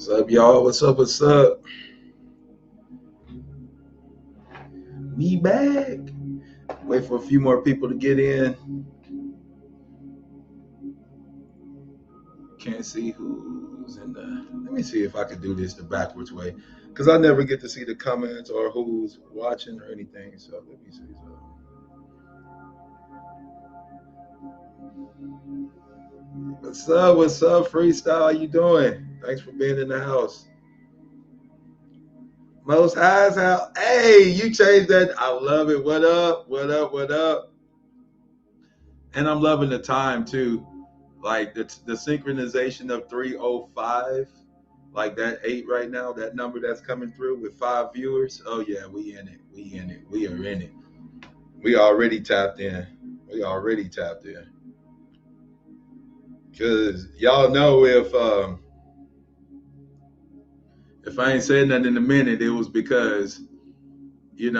What's up, y'all? What's up? What's up? We back. Wait for a few more people to get in. Can't see who's in the. Let me see if I can do this the backwards way, because I never get to see the comments or who's watching or anything. So let me see. What's up? What's up, Freestyle? How you doing? Thanks for being in the house. Most High's house. Hey, you changed that. I love it. What up? What up? What up? And I'm loving the time too. Like the synchronization of 305, like that 8 right now, that number that's coming through with 5 viewers. Oh yeah, we in it. We in it. We are in it. We already tapped in. We already tapped in. Cause y'all know if I ain't said nothing in a minute, it was because we've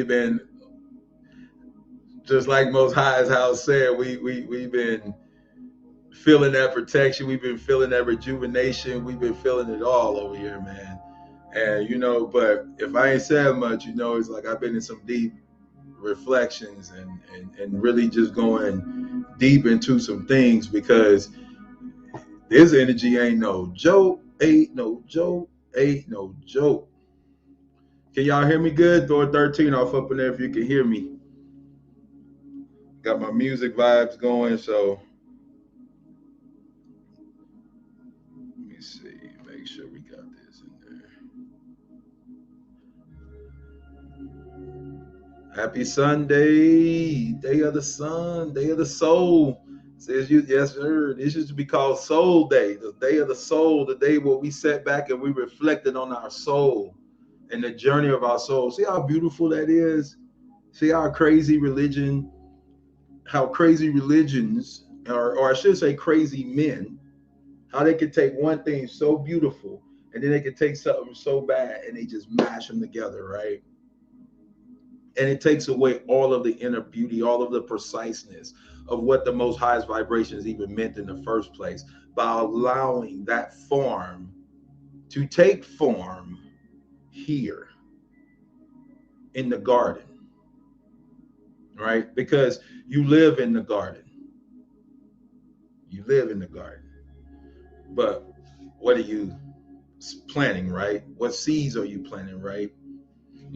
been just like Most High's house said, we've been feeling that protection, we've been feeling that rejuvenation, we've been feeling it all over here, man. And but if I ain't said much, it's like I've been in some deep reflections and really just going deep into some things, because this energy ain't no joke, ain't no joke, ain't no joke. Can y'all hear me good? Throw a 13 off up in there if you can hear me. Got my music vibes going, so let me see. Make sure we got this in there. Happy Sunday, day of the sun, day of the soul. Says you, yes, sir. This used to be called Soul Day, the day of the soul, the day where we sat back and we reflected on our soul and the journey of our soul. See how beautiful that is? See how crazy religions, or I should say crazy men, how they could take one thing so beautiful and then they could take something so bad and they just mash them together, right? And it takes away all of the inner beauty, all of the preciseness of what the most highest vibrations even meant in the first place, by allowing that form to take form here in the garden, right? Because you live in the garden. You live in the garden. But what are you planting, right? What seeds are you planting, right?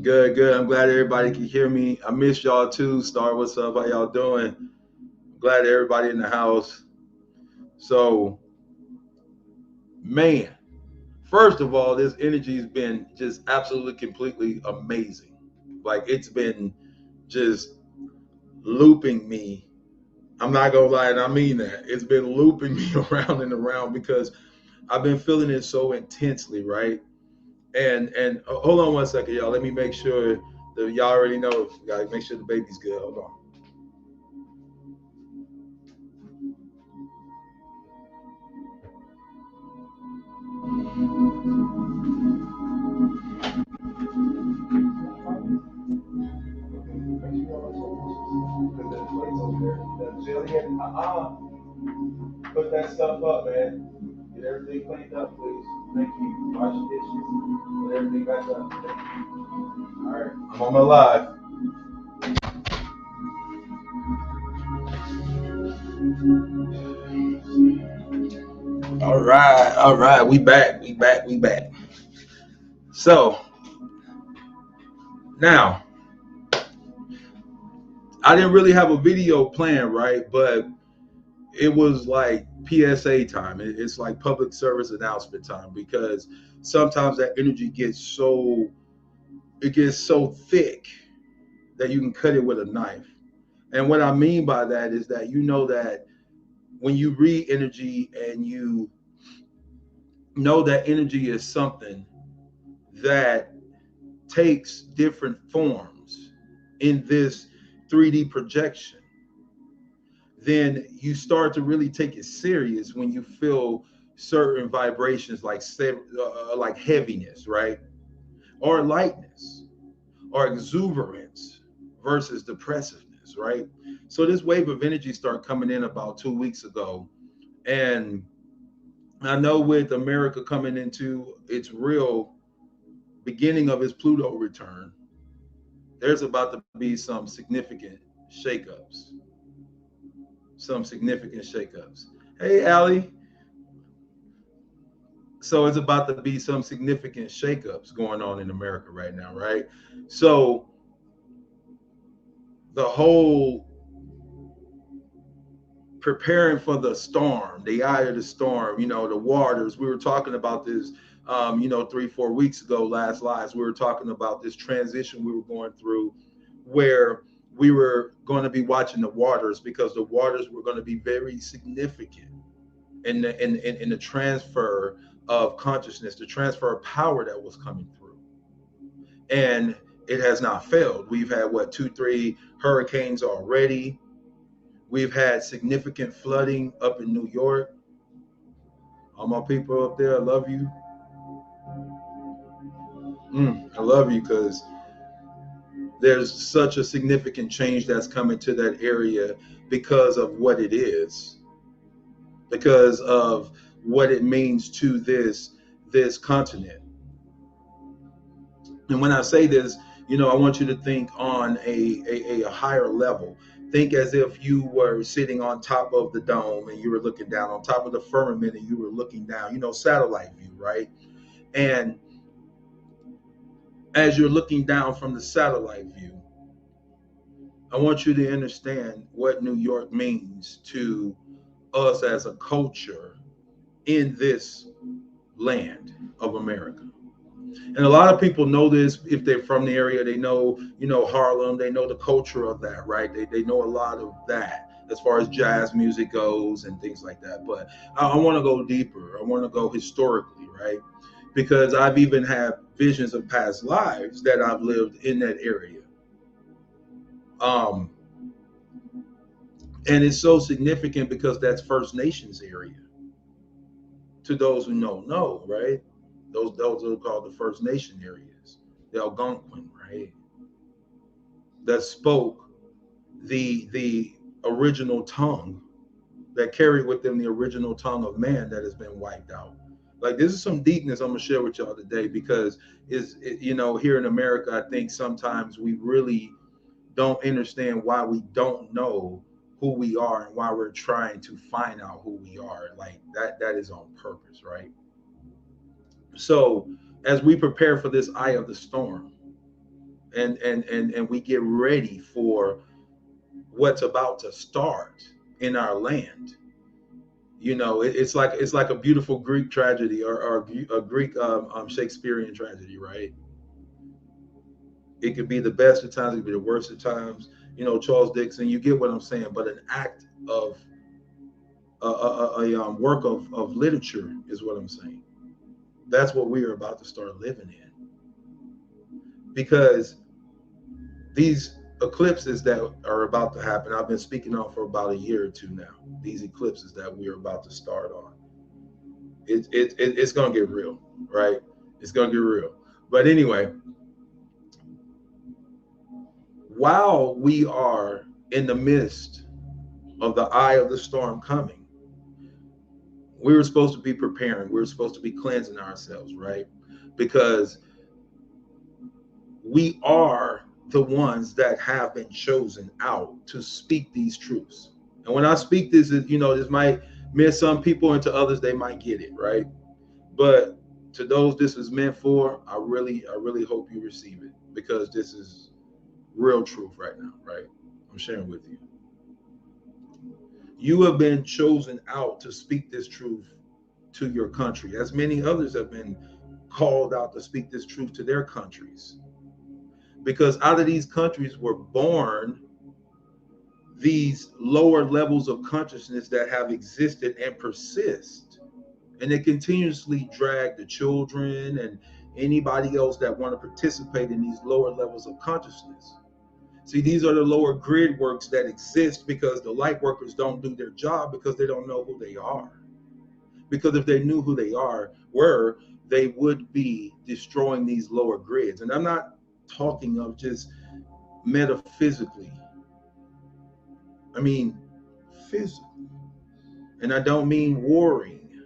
Good, good. I'm glad everybody can hear me. I miss y'all too. Star, what's up? How y'all doing? Glad everybody in the house. So, man, first of all, this energy has been just absolutely, completely amazing. Like, it's been just looping me I'm not gonna lie, and I mean that. It's been looping me around and around because I've been feeling it so intensely, right? And hold on one second, y'all. Let me make sure that y'all already know. Gotta make sure the baby's good. Hold on. Put that stuff up, man. Get everything cleaned up, please. Thank you. Wash your dishes. Put everything back up. Thank you. All right. I'm on my live. All right. All right. We back. We back. We back. So now I didn't really have a video planned, right? But it was like PSA time. It's like public service announcement time because sometimes that energy gets so thick that you can cut it with a knife. And what I mean by that is that you know that when you read energy and you know that energy is something that takes different forms in this 3D projection, then you start to really take it serious when you feel certain vibrations like heaviness, right? Or lightness or exuberance versus depressiveness, right? So this wave of energy started coming in about 2 weeks ago. And I know with America coming into its real beginning of its Pluto return, there's about to be some significant shakeups. Some significant shakeups. Hey, Allie. So it's about to be some significant shakeups going on in America right now, right? So the whole preparing for the storm, the eye of the storm, the waters. We were talking about this, 3, 4 weeks ago, last lives. We were talking about this transition we were going through where we were going to be watching the waters because the waters were going to be very significant in the transfer of consciousness, the transfer of power that was coming through. And it has not failed. We've had what, 2, 3 hurricanes already. We've had significant flooding up in New York. All my people up there, I love you. I love you because there's such a significant change that's coming to that area because of what it is, because of what it means to this continent. And when I say this, I want you to think on a higher level. Think as if you were sitting on top of the dome and you were looking down on top of the firmament and you were looking down, satellite view, right? And as you're looking down from the satellite view, I want you to understand what New York means to us as a culture in this land of America. And a lot of people know this if they're from the area. They know, Harlem. They know the culture of that, right? They know a lot of that as far as jazz music goes and things like that. But I want to go deeper. I want to go historically, right? Because I've even had visions of past lives that I've lived in that area. Um, and it's so significant because that's First Nations area. To those who know, right? Those are called the First Nation areas, the Algonquin, right? That spoke the original tongue, that carried with them the original tongue of man that has been wiped out. Like, this is some deepness I'm gonna share with y'all today because here in America, I think sometimes we really don't understand why we don't know who we are and why we're trying to find out who we are. Like that is on purpose, right? So as we prepare for this eye of the storm and we get ready for what's about to start in our land, it's like a beautiful Greek tragedy or a Greek Shakespearean tragedy, right? It could be the best of times, it could be the worst of times. You know, Charles Dixon, you get what I'm saying. But an act of a work of literature is what I'm saying. That's what we are about to start living in, because these eclipses that are about to happen, I've been speaking on for about a year or two now. These eclipses that we are about to start on, it's gonna get real, right? It's gonna get real. But anyway, while we are in the midst of the eye of the storm coming, we were supposed to be preparing. We were supposed to be cleansing ourselves, right? Because we are the ones that have been chosen out to speak these truths. And when I speak this, you know, this might miss some people, and to others they might get it, right? But to those this is meant for, I really hope you receive it, because this is real truth right now, right? I'm sharing with you. You have been chosen out to speak this truth to your country, as many others have been called out to speak this truth to their countries. Because out of these countries were born these lower levels of consciousness that have existed and persist. And they continuously drag the children and anybody else that want to participate in these lower levels of consciousness. See, these are the lower grid works that exist because the light workers don't do their job because they don't know who they are. Because if they knew who they were, they would be destroying these lower grids. And I'm not talking of just metaphysically. I mean physically. And I don't mean warring,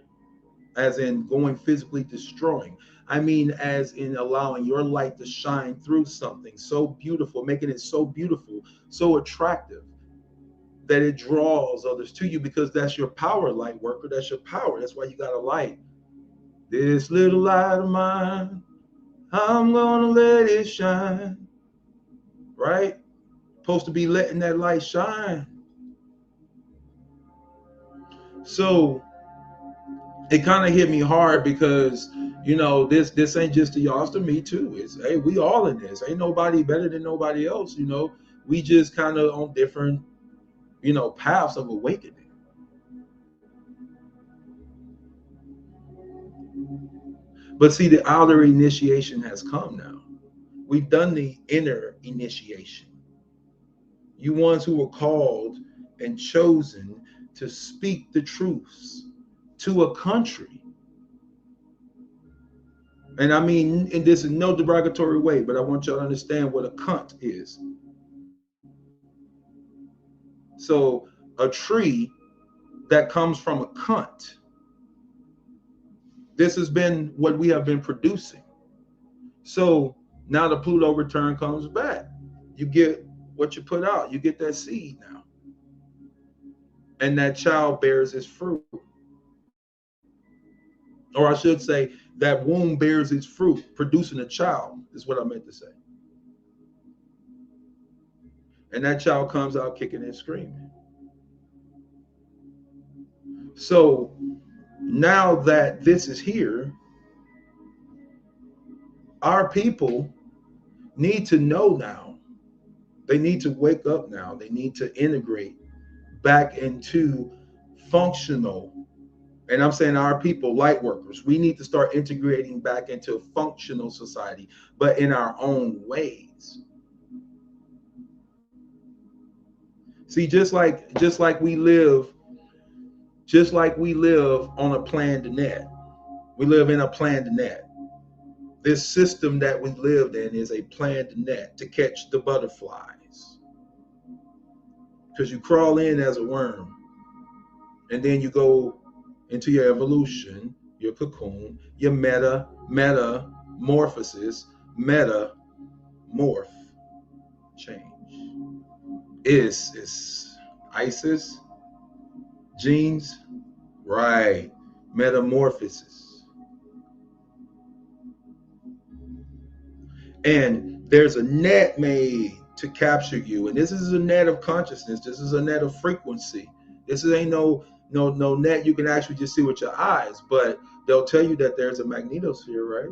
as in going physically destroying. I mean as in allowing your light to shine through something so beautiful, making it so beautiful, so attractive, that it draws others to you, because that's your power, light worker. That's your power. That's why you got a light. This little light of mine, I'm gonna let it shine. Right? Supposed to be letting that light shine. So it kind of hit me hard because, you know, this ain't just to y'all, it's to me too. It's, hey, we all in this. Ain't nobody better than nobody else. You know, we just kind of on different, you know, paths of awakening. But see, the outer initiation has come now. We've done the inner initiation. You ones who were called and chosen to speak the truths to a country. And I mean, and this is no derogatory way, but I want y'all to understand what a cunt is. So a tree that comes from a cunt. This has been what we have been producing. So now the Pluto return comes back. You get what you put out. You get that seed now. And that child bears its fruit. Or I should say, that womb bears its fruit, producing a child, is what I meant to say. And that child comes out kicking and screaming. So now that this is here, our people need to know now. They need to wake up now. They need to integrate back into functional. And I'm saying our people, light workers, we need to start integrating back into functional society, but in our own ways. See, just like we live on a planned net. We live in a planned net. This system that we lived in is a planned net to catch the butterflies. Because you crawl in as a worm, and then you go into your evolution, your cocoon, your metamorphosis, metamorph, change. Is Isis, genes, right? Metamorphosis. And there's a net made to capture you, and this is a net of consciousness. This is a net of frequency. This ain't no net you can actually just see with your eyes, but they'll tell you that there's a magnetosphere, right?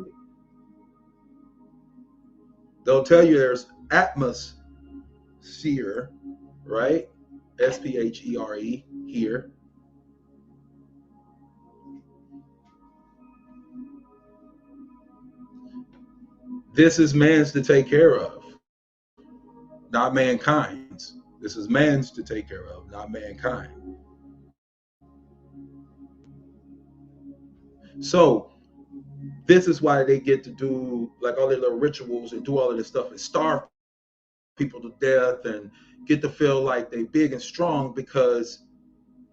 They'll tell you there's atmosphere, right? S-P-H-E-R-E here. This is man's to take care of, not mankind's. This is man's to take care of, not mankind. So this is why they get to do like all their little rituals and do all of this stuff and starve people to death and get to feel like they big and strong, because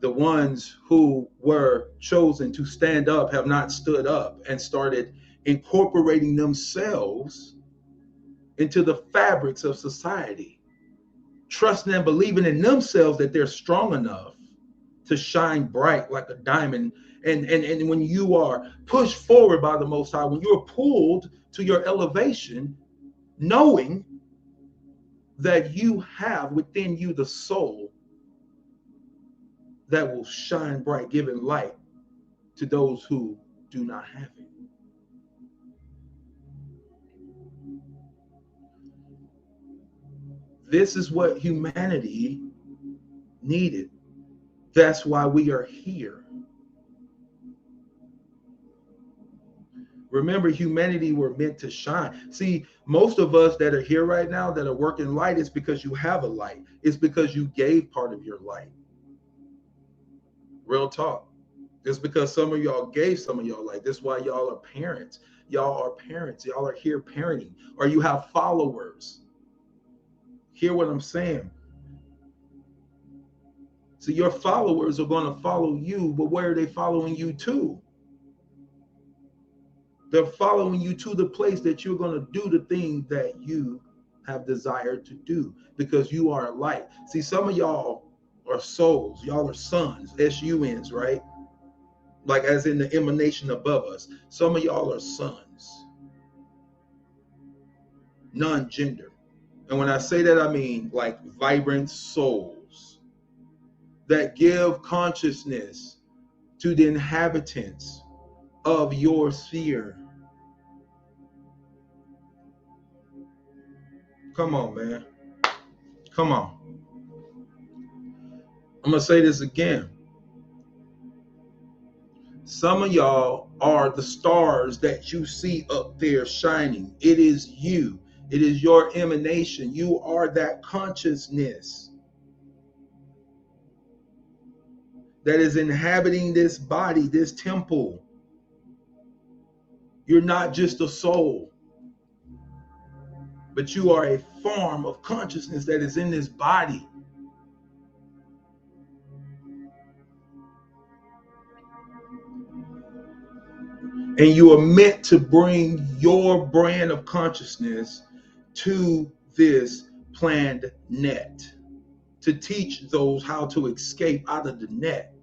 the ones who were chosen to stand up have not stood up and started incorporating themselves into the fabrics of society, trusting and believing in themselves that they're strong enough to shine bright like a diamond. And when you are pushed forward by the Most High, when you're pulled to your elevation, knowing that you have within you the soul that will shine bright, giving light to those who do not have it. This is what humanity needed. That's why we are here. Remember, humanity were meant to shine. See, most of us that are here right now that are working light is because you have a light. It's because you gave part of your light. Real talk. It's because some of y'all gave some of y'all light. That's why y'all are parents. Y'all are parents. Y'all are here parenting. Or you have followers. Hear what I'm saying? So your followers are going to follow you, but where are they following you to? They're following you to the place that you're going to do the thing that you have desired to do, because you are a light. See, some of y'all are souls. Y'all are sons, S-U-Ns, right? Like as in the emanation above us. Some of y'all are sons, non-gender. And when I say that, I mean like vibrant souls that give consciousness to the inhabitants of your sphere. Come on, man. Come on. I'm going to say this again. Some of y'all are the stars that you see up there shining. It is you. It is your emanation. You are that consciousness that is inhabiting this body, this temple. You're not just a soul, but you are a form of consciousness that is in this body. And you are meant to bring your brand of consciousness to this planned net, to teach those how to escape out of the net.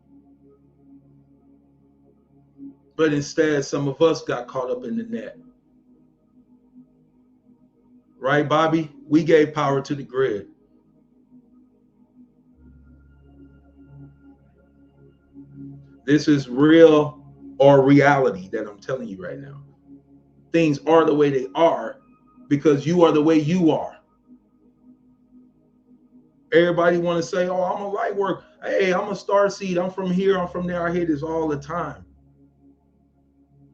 But instead, some of us got caught up in the net. Right, Bobby? We gave power to the grid. This is real or reality that I'm telling you right now. Things are the way they are because you are the way you are. Everybody want to say, oh, I'm a light work. Hey, I'm a star seed. I'm from here. I'm from there. I hear this all the time.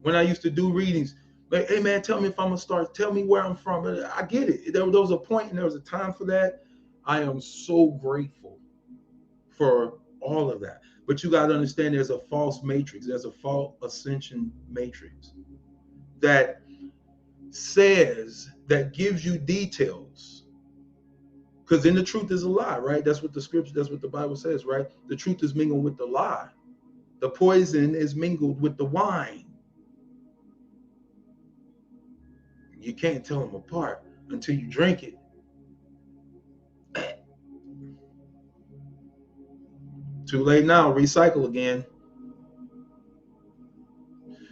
When I used to do readings, like, hey, man, tell me if I'm a star. Tell me where I'm from. I get it. There was a point and there was a time for that. I am so grateful for all of that. But you got to understand there's a false matrix. There's a false ascension matrix that says, that gives you details. Because then the truth is a lie, right? That's what the scripture, that's what the Bible says, right? The truth is mingled with the lie. The poison is mingled with the wine. You can't tell them apart until you drink it. Too late now, recycle again.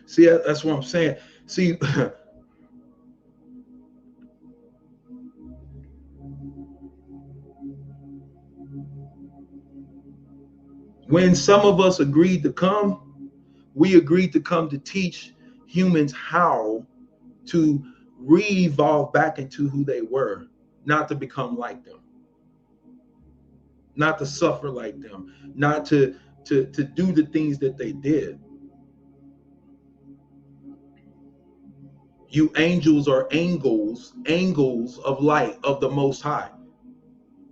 See, that's what I'm saying. See, when some of us agreed to come, we agreed to come to teach humans how to re-evolve back into who they were, not to become like them, not to suffer like them, not to do the things that they did. You angels are angles of light of the Most High.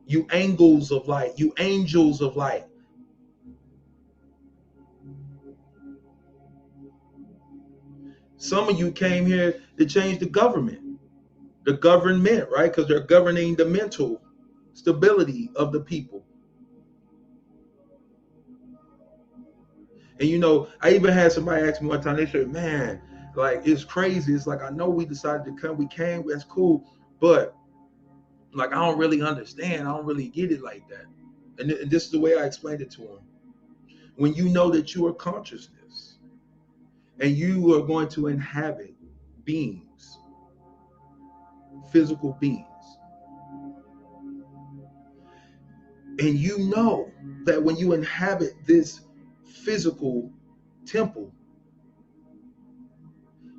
You angles of light, you angels of light. Some of you came here to change the government, right? Because they're governing the mental stability of the people. And you know, I even had somebody ask me one time, they said, man, like, it's crazy. It's like, I know we decided to come, we came, that's cool. But like, I don't really understand. I don't really get it like that. And this is the way I explained it to him. When you know that you are consciousness and you are going to inhabit beings, physical beings, and you know that when you inhabit this physical temple,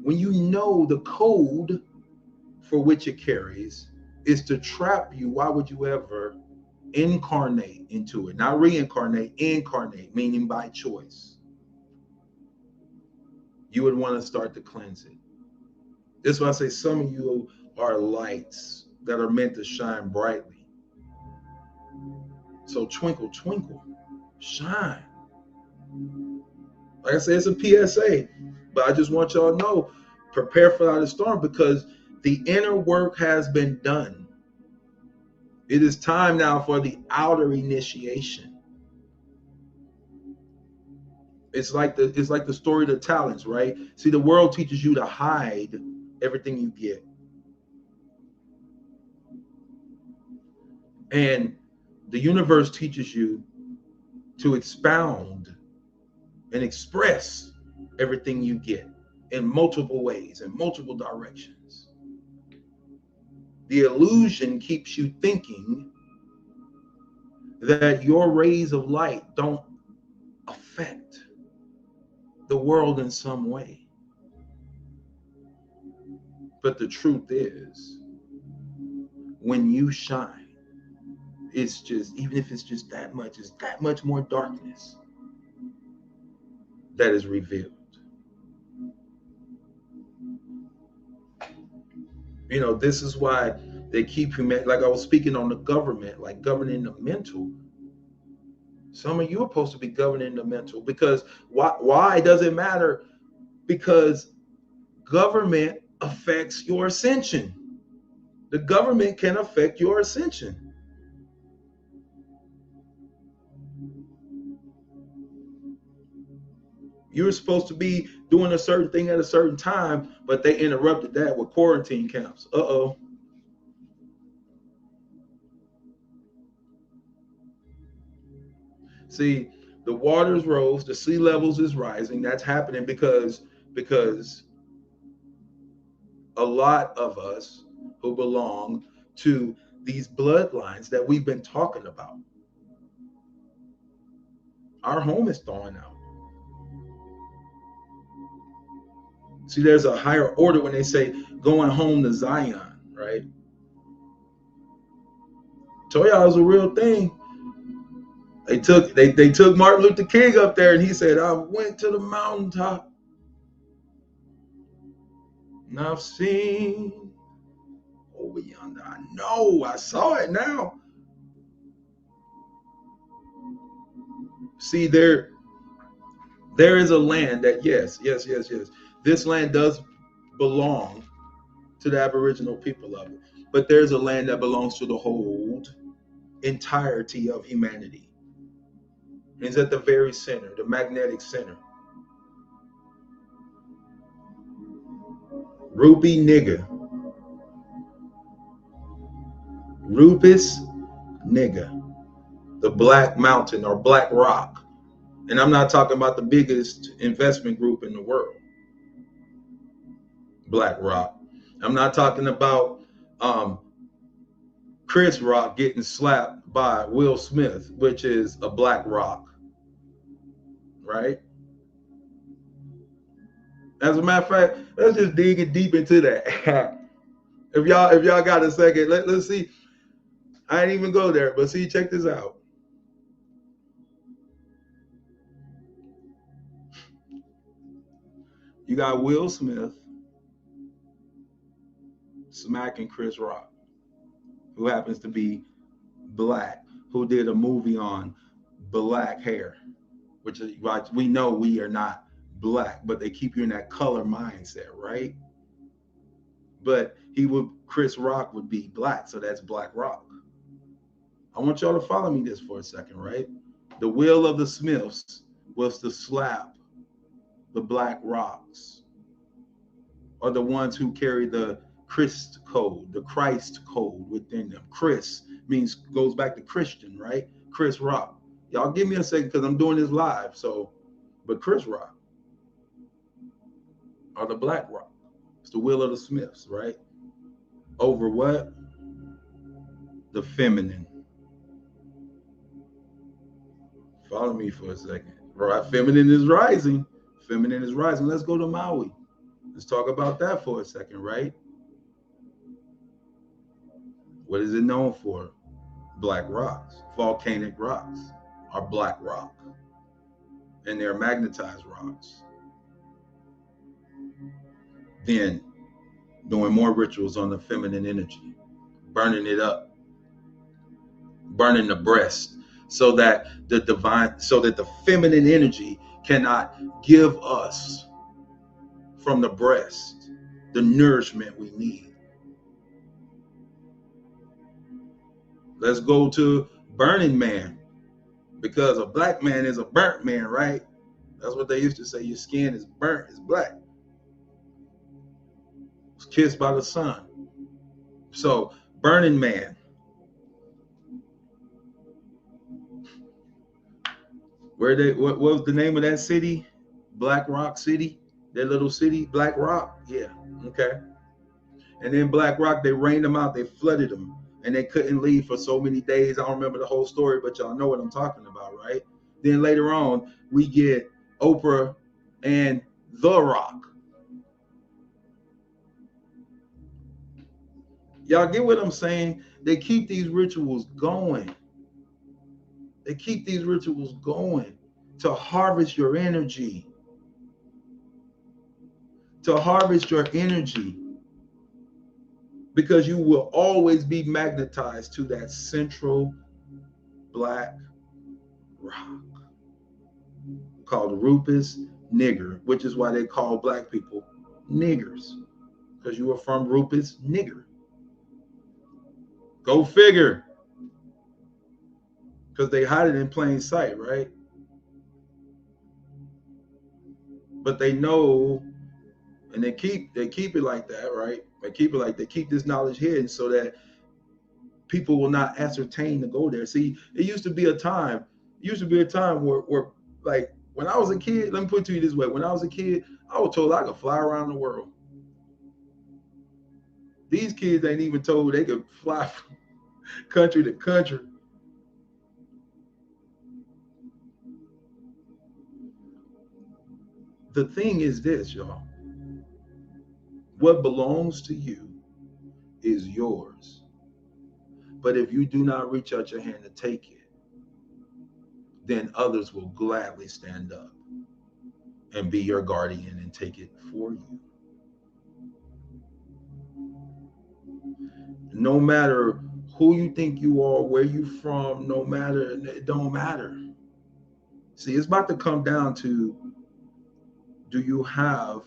when you know the code for which it carries is to trap you, why would you ever incarnate into it? Not reincarnate, incarnate, meaning by choice. You would want to start to cleanse it. That's why I say some of you are lights that are meant to shine brightly. So twinkle, twinkle, shine. Like I said, it's a PSA, but I just want y'all to know, prepare for the storm, because the inner work has been done. It is time now for the outer initiation. It's like the story of the talents, right? See, the world teaches you to hide everything you get. And the universe teaches you to expound and express everything you get in multiple ways, in multiple directions. The illusion keeps you thinking that your rays of light don't affect the world in some way. But the truth is, when you shine, it's just, even if it's just that much, it's that much more darkness that is revealed. You know, this is why they keep humanity, like I was speaking on the government, like governing the mental. Some of you are supposed to be governing the mental, because why does it matter? Because government affects your ascension. The government can affect your ascension. You were supposed to be doing a certain thing at a certain time, but they interrupted that with quarantine camps. Uh-oh. See, the waters rose, the sea levels is rising. That's happening because a lot of us who belong to these bloodlines that we've been talking about, our home is thawing out. See, there's a higher order when they say going home to Zion, right? Told y'all it was a real thing. They took Martin Luther King up there, and he said, I went to the mountaintop and I've seen over yonder. I know, I saw it now. See, there is a land that, yes. This land does belong to the Aboriginal people of it. But there's a land that belongs to the whole entirety of humanity. It's at the very center, the magnetic center. Ruby nigga. Rupus nigga. The Black Mountain or Black Rock. And I'm not talking about the biggest investment group in the world. Black Rock. I'm not talking about Chris Rock getting slapped by Will Smith, which is a Black Rock. Right? As a matter of fact, let's just dig it deep into that. If y'all got a second, let's see. I ain't even go there, but see, check this out. You got Will Smith smacking Chris Rock, who happens to be black, who did a movie on black hair, which is like we know we are not black, but they keep you in that color mindset, right? But Chris Rock would be black, so that's Black Rock. I want y'all to follow me this for a second, right? The will of the Smiths was to slap the Black Rocks, or the ones who carry the Christ code, the Christ code within them. Chris goes back to Christian, right? Chris Rock. Y'all give me a second because I'm doing this live. But Chris Rock, or the Black Rock, it's the will of the Smiths, right? Over what? The feminine. Follow me for a second. Right? Feminine is rising. Feminine is rising. Let's go to Maui. Let's talk about that for a second, right? What is it known for? Black rocks. Volcanic rocks are black rock. And they're magnetized rocks. Then doing more rituals on the feminine energy, burning it up, burning the breast, so that the feminine energy cannot give us from the breast the nourishment we need. Let's go to Burning Man, because a black man is a burnt man, right? That's what they used to say. Your skin is burnt, it's black. It's kissed by the sun. So Burning Man. What was the name of that city? Black Rock City? Their little city, Black Rock? Yeah, okay. And then Black Rock, they rained them out, they flooded them, and they couldn't leave for so many days. I don't remember the whole story, but y'all know what I'm talking about, right? Then later on, we get Oprah and The Rock. Y'all get what I'm saying? They keep these rituals going. They keep these rituals going to harvest your energy. To harvest your energy. Because you will always be magnetized to that central black rock called Rufus nigger, which is why they call black people niggers, because you are from Rufus nigger. Go figure. Because they hide it in plain sight, right? But they know, and they keep it like that, right? They keep this knowledge hidden so that people will not ascertain to go there. See, it used to be a time where like when I was a kid, let me put it to you this way. When I was a kid, I was told I could fly around the world. These kids ain't even told they could fly from country to country. The thing is this, y'all. What belongs to you is yours. But if you do not reach out your hand to take it, then others will gladly stand up and be your guardian and take it for you. No matter who you think you are, where you from, it don't matter. See, it's about to come down to, do you have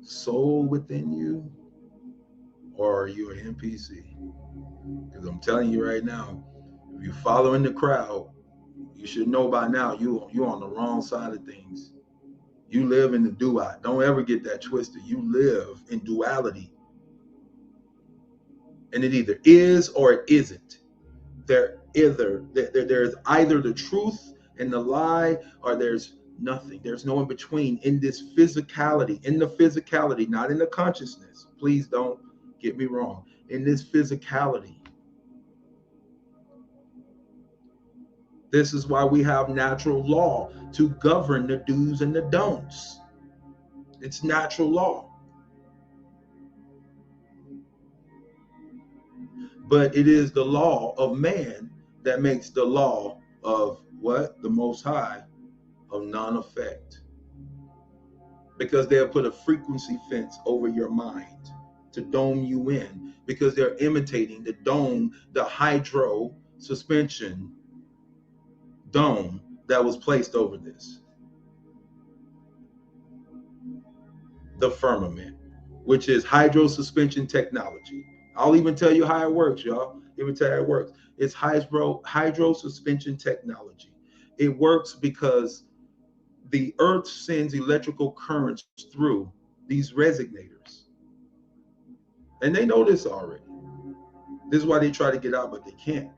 soul within you, or are you an NPC? Because I'm telling you right now, if you're following the crowd, you should know by now you're on the wrong side of things. You live in the duat. Don't ever get that twisted. You live in duality. And it either is or it isn't. There's either the truth and the lie, or there's nothing. There's no in between in this physicality, not in the consciousness. Please don't get me wrong. In this physicality. This is why we have natural law to govern the do's and the don'ts. It's natural law. But it is the law of man that makes the law of what? The Most High of non-effect. Because they'll put a frequency fence over your mind to dome you in, because they're imitating the dome, the hydro suspension dome that was placed over this, the firmament, which is hydro suspension technology. I'll even tell you how it works, y'all. Even tell you how it works. It's hydro suspension technology. It works because the earth sends electrical currents through these resonators. And they know this already. This is why they try to get out, but they can't.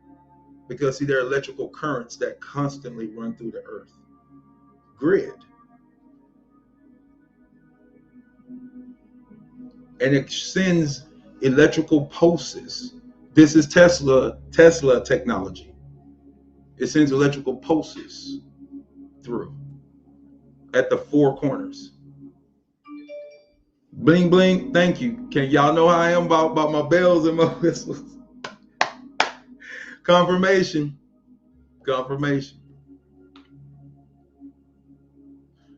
Because, see, there are electrical currents that constantly run through the earth grid. And it sends electrical pulses. This is Tesla technology. It sends electrical pulses through at the four corners. Bling bling. Thank you. Can y'all know how I am about my bells and my whistles? Confirmation.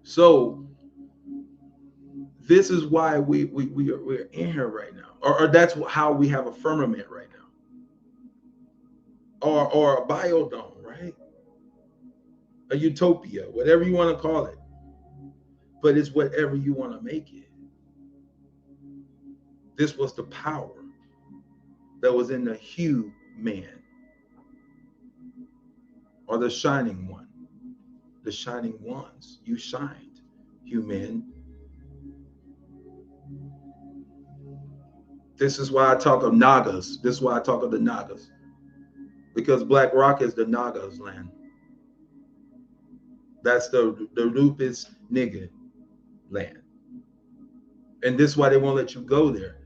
So this is why we're in here right now, or that's how we have a firmament right now, or a biodome, right? A utopia, whatever you want to call it, but it's whatever you want to make it. This was the power that was in the hue man, or the shining one, the shining ones. You shined, human. This is why I talk of Nagas. This is why I talk of the Nagas. Because Black Rock is the Nagas land. That's the Lupus nigga land. And this is why they won't let you go there.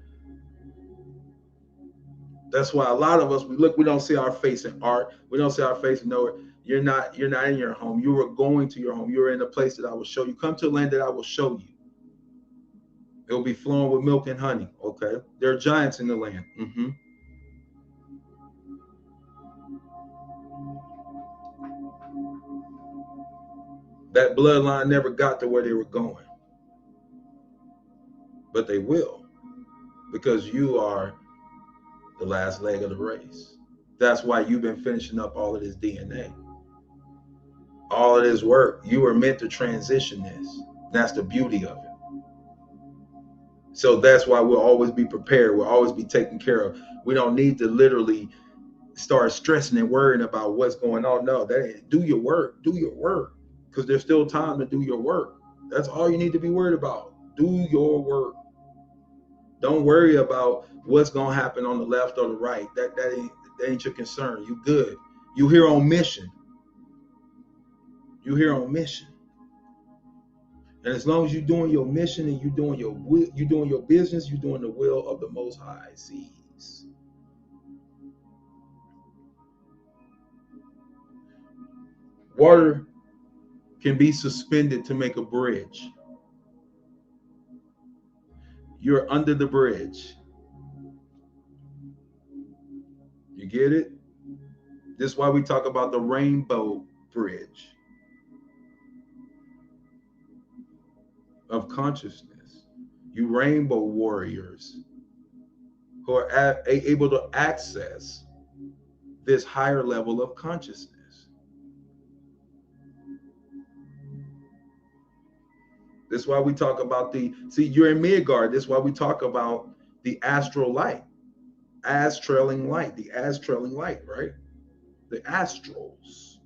That's why a lot of us, we don't see our face in art. We don't see our face in nowhere. You're not in your home. You were going to your home. You were in a place that I will show you. Come to a land that I will show you. It will be flowing with milk and honey. Okay. There are giants in the land. Mm-hmm. That bloodline never got to where they were going. But they will. Because you are the last leg of the race. That's why you've been finishing up all of this DNA. All of this work. You were meant to transition this. That's the beauty of it. So that's why we'll always be prepared. We'll always be taken care of. We don't need to literally start stressing and worrying about what's going on. No, do your work. Do your work. Because there's still time to do your work. That's all you need to be worried about. Do your work. Don't worry about what's going to happen on the left or the right. That ain't your concern. You good. You here on mission. You here on mission. And as long as you're doing your mission and you're doing your business, you're doing the will of the Most High sees. Water can be suspended to make a bridge. You're under the bridge. You get it? This is why we talk about the rainbow bridge of consciousness. You rainbow warriors who are able to access this higher level of consciousness. This is why we talk about you're in Midgard. This is why we talk about the astral light, trailing light, right? The astrals.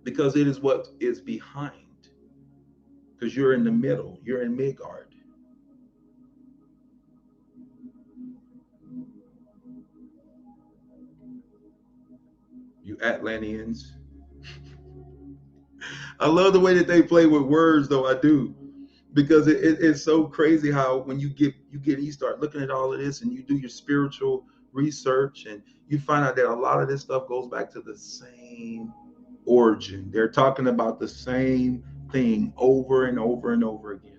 Because it is what is behind. Because you're in the middle, you're in Midgard. You Atlanteans. I love the way that they play with words, though. I do, because it's so crazy how when you start looking at all of this and you do your spiritual research and you find out that a lot of this stuff goes back to the same origin. They're talking about the same thing over and over and over again.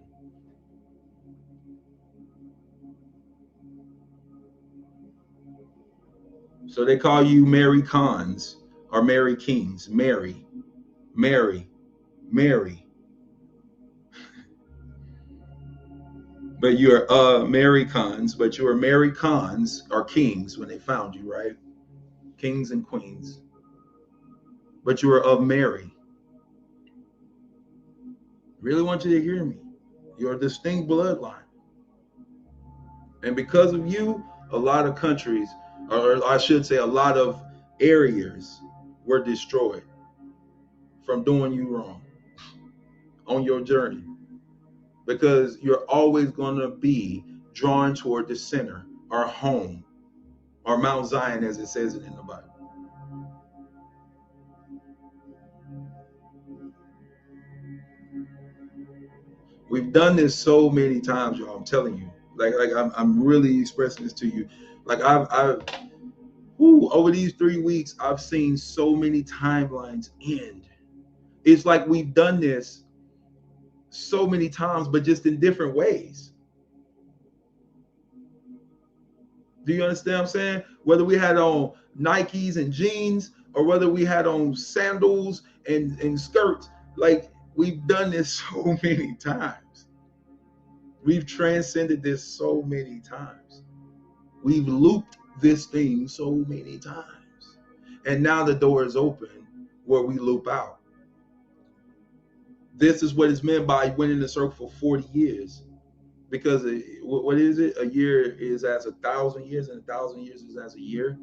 So they call you AmerriKahns or AmerriKings. Mary, Mary, Mary. But you're AmerriKahns, but you were AmerriKahns or kings when they found you, right? Kings and queens. But you were of Mary. Really want you to hear me. You're a distinct bloodline. And because of you, a lot of countries, or I should say a lot of areas were destroyed from doing you wrong on your journey. Because you're always going to be drawn toward the center, our home, or Mount Zion, as it says it in the Bible. We've done this so many times, y'all. I'm telling you. Like I'm really expressing this to you. Like over these 3 weeks, I've seen so many timelines end. It's like we've done this so many times, but just in different ways. Do you understand what I'm saying? Whether we had on Nikes and jeans, or whether we had on sandals and skirts, like we've done this so many times. We've transcended this so many times. We've looped this thing so many times. And now the door is open where we loop out. This is what is meant by winning the circle for 40 years. Because what is it? A year is as 1,000 years, and 1,000 years is as a year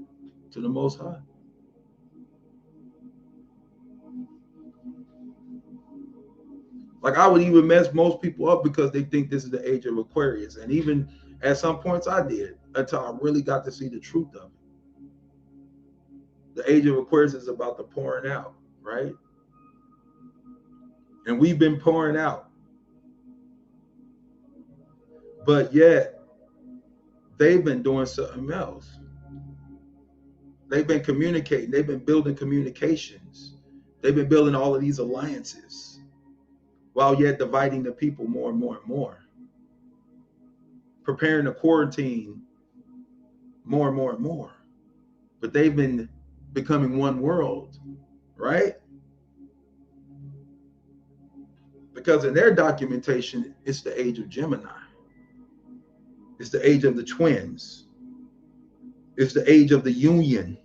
to the Most High. Like I would even mess most people up because they think this is the age of Aquarius. And even at some points I did, until I really got to see the truth of it. The age of Aquarius is about the pouring out, right? And we've been pouring out. But yet, they've been doing something else. They've been communicating. They've been building communications. They've been building all of these alliances, while yet dividing the people more and more and more. Preparing to quarantine more and more and more. But they've been becoming one world, right? Because in their documentation, it's the age of Gemini. It's the age of the twins. It's the age of the union.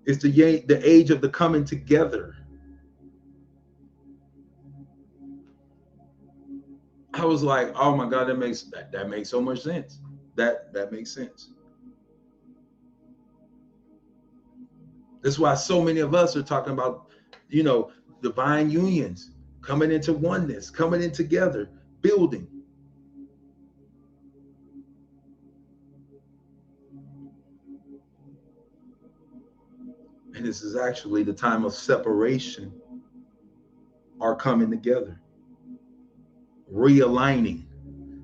It's the age of the coming together. I was like, oh my God, that makes so much sense. That makes sense. That's why so many of us are talking about, divine unions, coming into oneness, coming in together, building. And this is actually the time of separation, or coming together, realigning.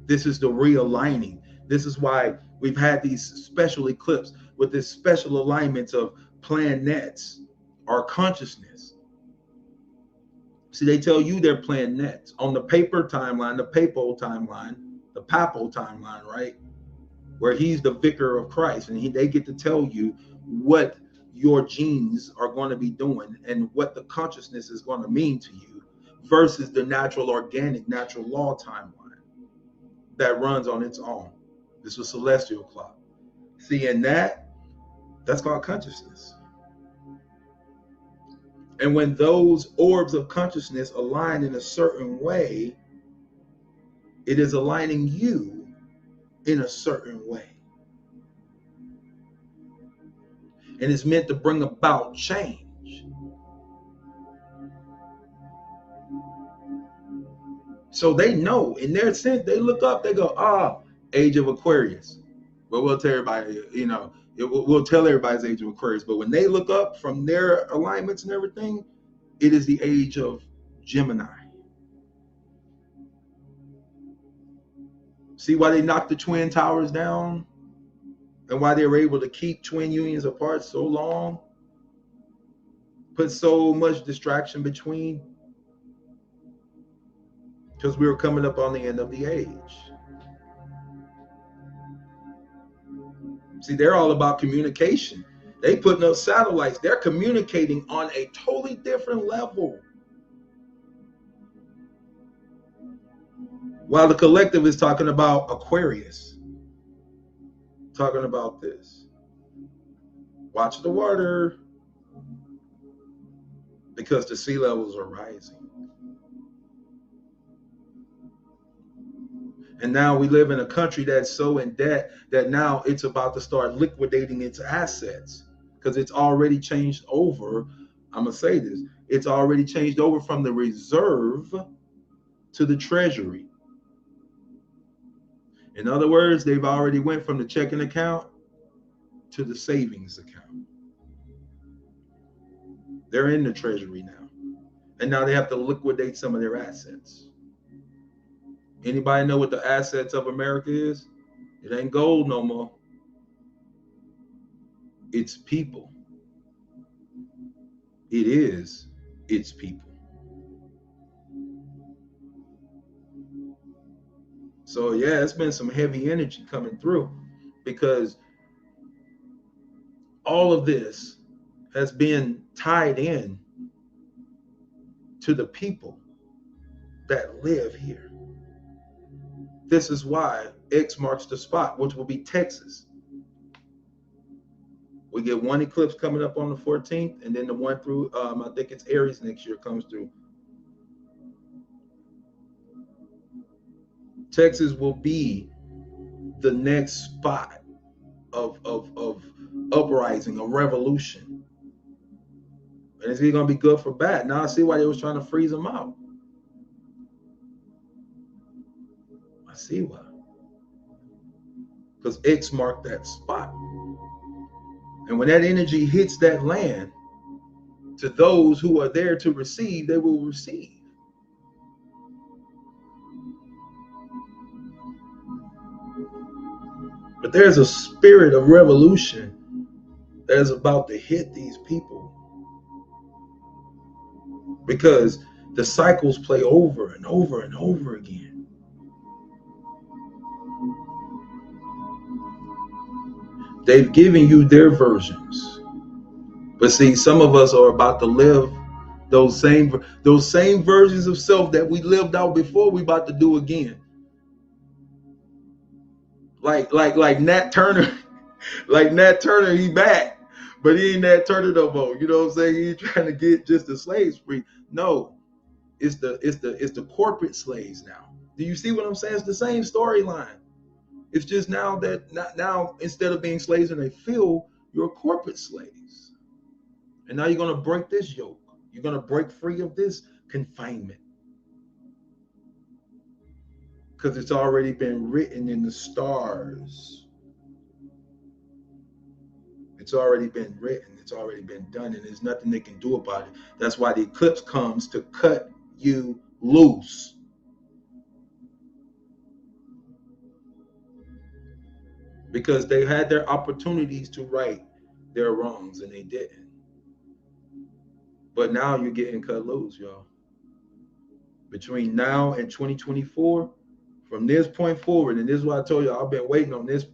This is the realigning. This is why we've had these special eclipses with this special alignments of planets, our consciousness. See, they tell you they're planets on the paper timeline, the papal timeline, right? Where he's the vicar of Christ, and they get to tell you what your genes are going to be doing and what the consciousness is going to mean to you, versus the natural, organic, natural law timeline that runs on its own. This was celestial clock. See, and that's called consciousness. And when those orbs of consciousness align in a certain way, it is aligning you in a certain way. And it's meant to bring about change. So they know, in their sense, they look up, they go, age of Aquarius. But we'll tell everybody, we'll tell everybody's age of Aquarius. But when they look up from their alignments and everything, it is the age of Gemini. See why they knocked the Twin Towers down? And why they were able to keep twin unions apart so long? Put so much distraction between? Because we were coming up on the end of the age. See, they're all about communication. They putting up satellites. They're communicating on a totally different level. While the collective is talking about Aquarius, talking about this. Watch the water, because the sea levels are rising. And now we live in a country that's so in debt that now it's about to start liquidating its assets, because it's already changed over. I'm going to say this. It's already changed over from the reserve to the treasury. In other words, they've already went from the checking account to the savings account. They're in the treasury now. And now they have to liquidate some of their assets. Anybody know what the assets of America is? It ain't gold no more. It's people. It is its people. So yeah, it's been some heavy energy coming through, because all of this has been tied in to the people that live here. This is why X marks the spot, which will be Texas. We get one eclipse coming up on the 14th, and then the one through, I think it's Aries next year, comes through. Texas will be the next spot of uprising, a revolution. And it's either going to be good for bad. Now I see why they was trying to freeze them out. I see why. Because X marked that spot. And when that energy hits that land, to those who are there to receive, they will receive. But there's a spirit of revolution that is about to hit these people, because the cycles play over and over and over again. They've given you their versions. But see, some of us are about to live those same versions of self that we lived out before. We about to do again. Like Nat Turner, like Nat Turner, he back, but he ain't Nat Turner no more. You know what I'm saying? He ain't trying to get just the slaves free. No, it's the corporate slaves now. Do you see what I'm saying? It's the same storyline. It's just now now instead of being slaves in a field, you're corporate slaves. And now you're going to break this yoke. You're going to break free of this confinement. Because it's already been written in the stars. It's already been written. It's already been done. And there's nothing they can do about it. That's why the eclipse comes to cut you loose. Because they had their opportunities to right their wrongs and they didn't. But now you're getting cut loose, y'all. Between now and 2024, from this point forward, and this is what I told you, I've been waiting on this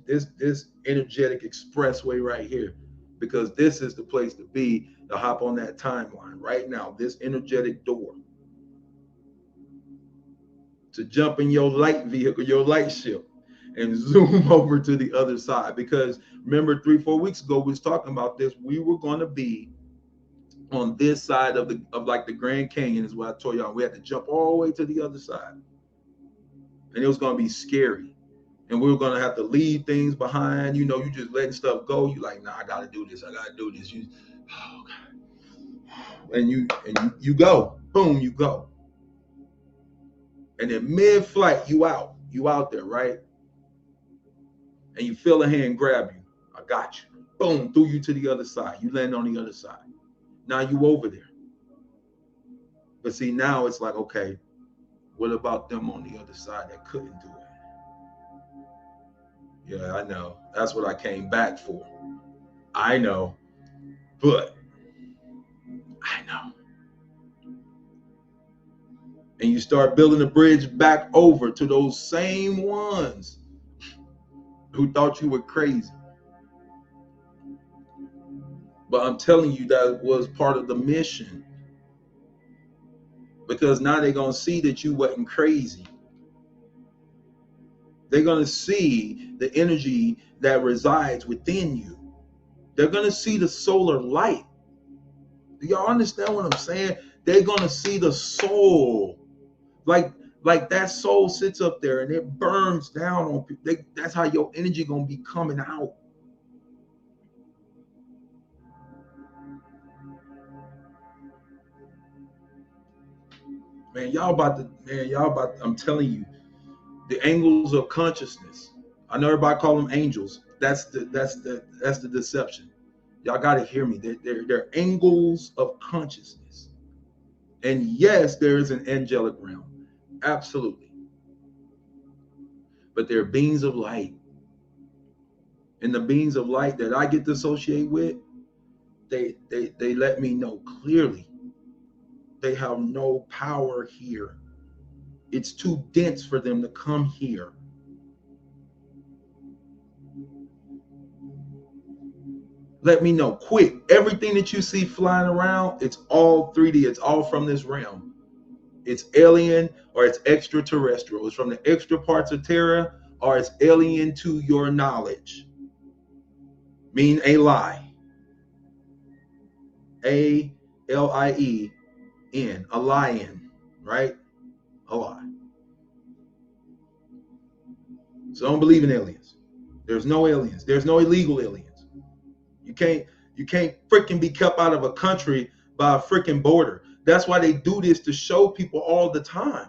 energetic expressway right here, because this is the place to be, to hop on that timeline right now, this energetic door, to jump in your light vehicle, your light ship, and zoom over to the other side. Because remember, 3-4 weeks ago, we was talking about this. We were going to be on this side of like the Grand Canyon, is what I told y'all. We had to jump all the way to the other side. And it was going to be scary. And we were going to have to leave things behind. You know, you just letting stuff go. You like, nah, I got to do this. I got to do this. You, oh God. And you go. Boom, you go. And then mid-flight, you out there, right? And you feel a hand grab you. I got you. Boom, threw you to the other side. You land on the other side. Now you over there. But see, now it's like, okay, what about them on the other side that couldn't do it? Yeah, I know. That's what I came back for. I know. But I know. And you start building a bridge back over to those same ones who thought you were crazy. But I'm telling you, that was part of the mission, because now they're going to see that you wasn't crazy. They're going to see the energy that resides within you. They're going to see the solar light. Do y'all understand what I'm saying? They're going to see the soul. Like that soul sits up there and it burns down on people. That's how your energy going to be coming out. Y'all about to, I'm telling you, the angles of consciousness. I know everybody call them angels. That's the deception. Y'all got to hear me. They're angles of consciousness. And yes, there is an angelic realm. Absolutely. But they're beings of light. And the beings of light that I get to associate with, they let me know clearly they have no power here. It's too dense for them to come here. Let me know quick. Everything that you see flying around, it's all 3D. It's all from this realm. It's alien or it's extraterrestrial. It's from the extra parts of Terra, or it's alien to your knowledge. Mean a lie. A-L-I-E-N. A lion, right? A lie. So don't believe in aliens. There's no aliens. There's no illegal aliens. You can't freaking be kept out of a country by a freaking border. That's why they do this, to show people all the time.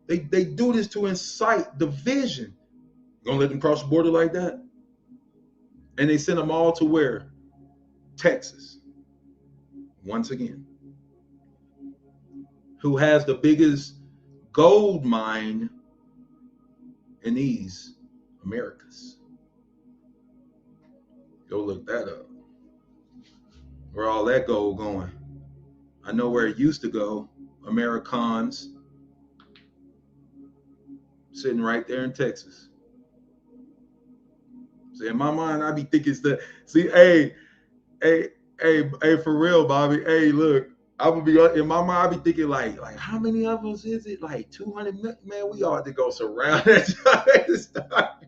They do this to incite division. You gonna let them cross the border like that? And they send them all to where? Texas. Once again. Who has the biggest gold mine in these Americas? Go look that up. Where all that gold going? I know where it used to go. AmerriKahns. Sitting right there in Texas. See, in my mind, I be thinking that. See, hey, for real, Bobby. Hey, look, I would be in my mind. I be thinking like how many of us is it? Like 200 million? Man, we ought to go surround that.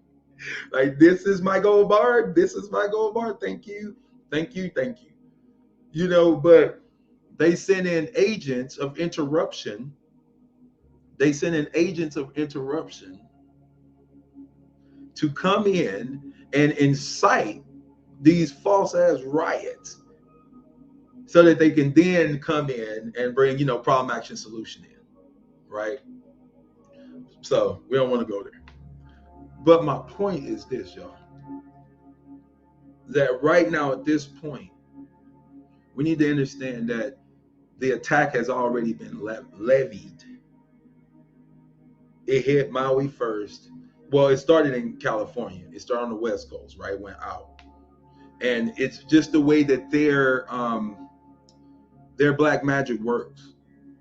Like, this is my gold bar. This is my gold bar. Thank you. You know, but they send in agents of interruption. To come in and incite these false ass riots, so that they can then come in and bring, problem, action, solution in, right? So we don't want to go there. But my point is this, y'all, that right now at this point, we need to understand that the attack has already been levied. It hit Maui first. Well, it started in California. It started on the West Coast, right? Went out. And it's just the way that their black magic works.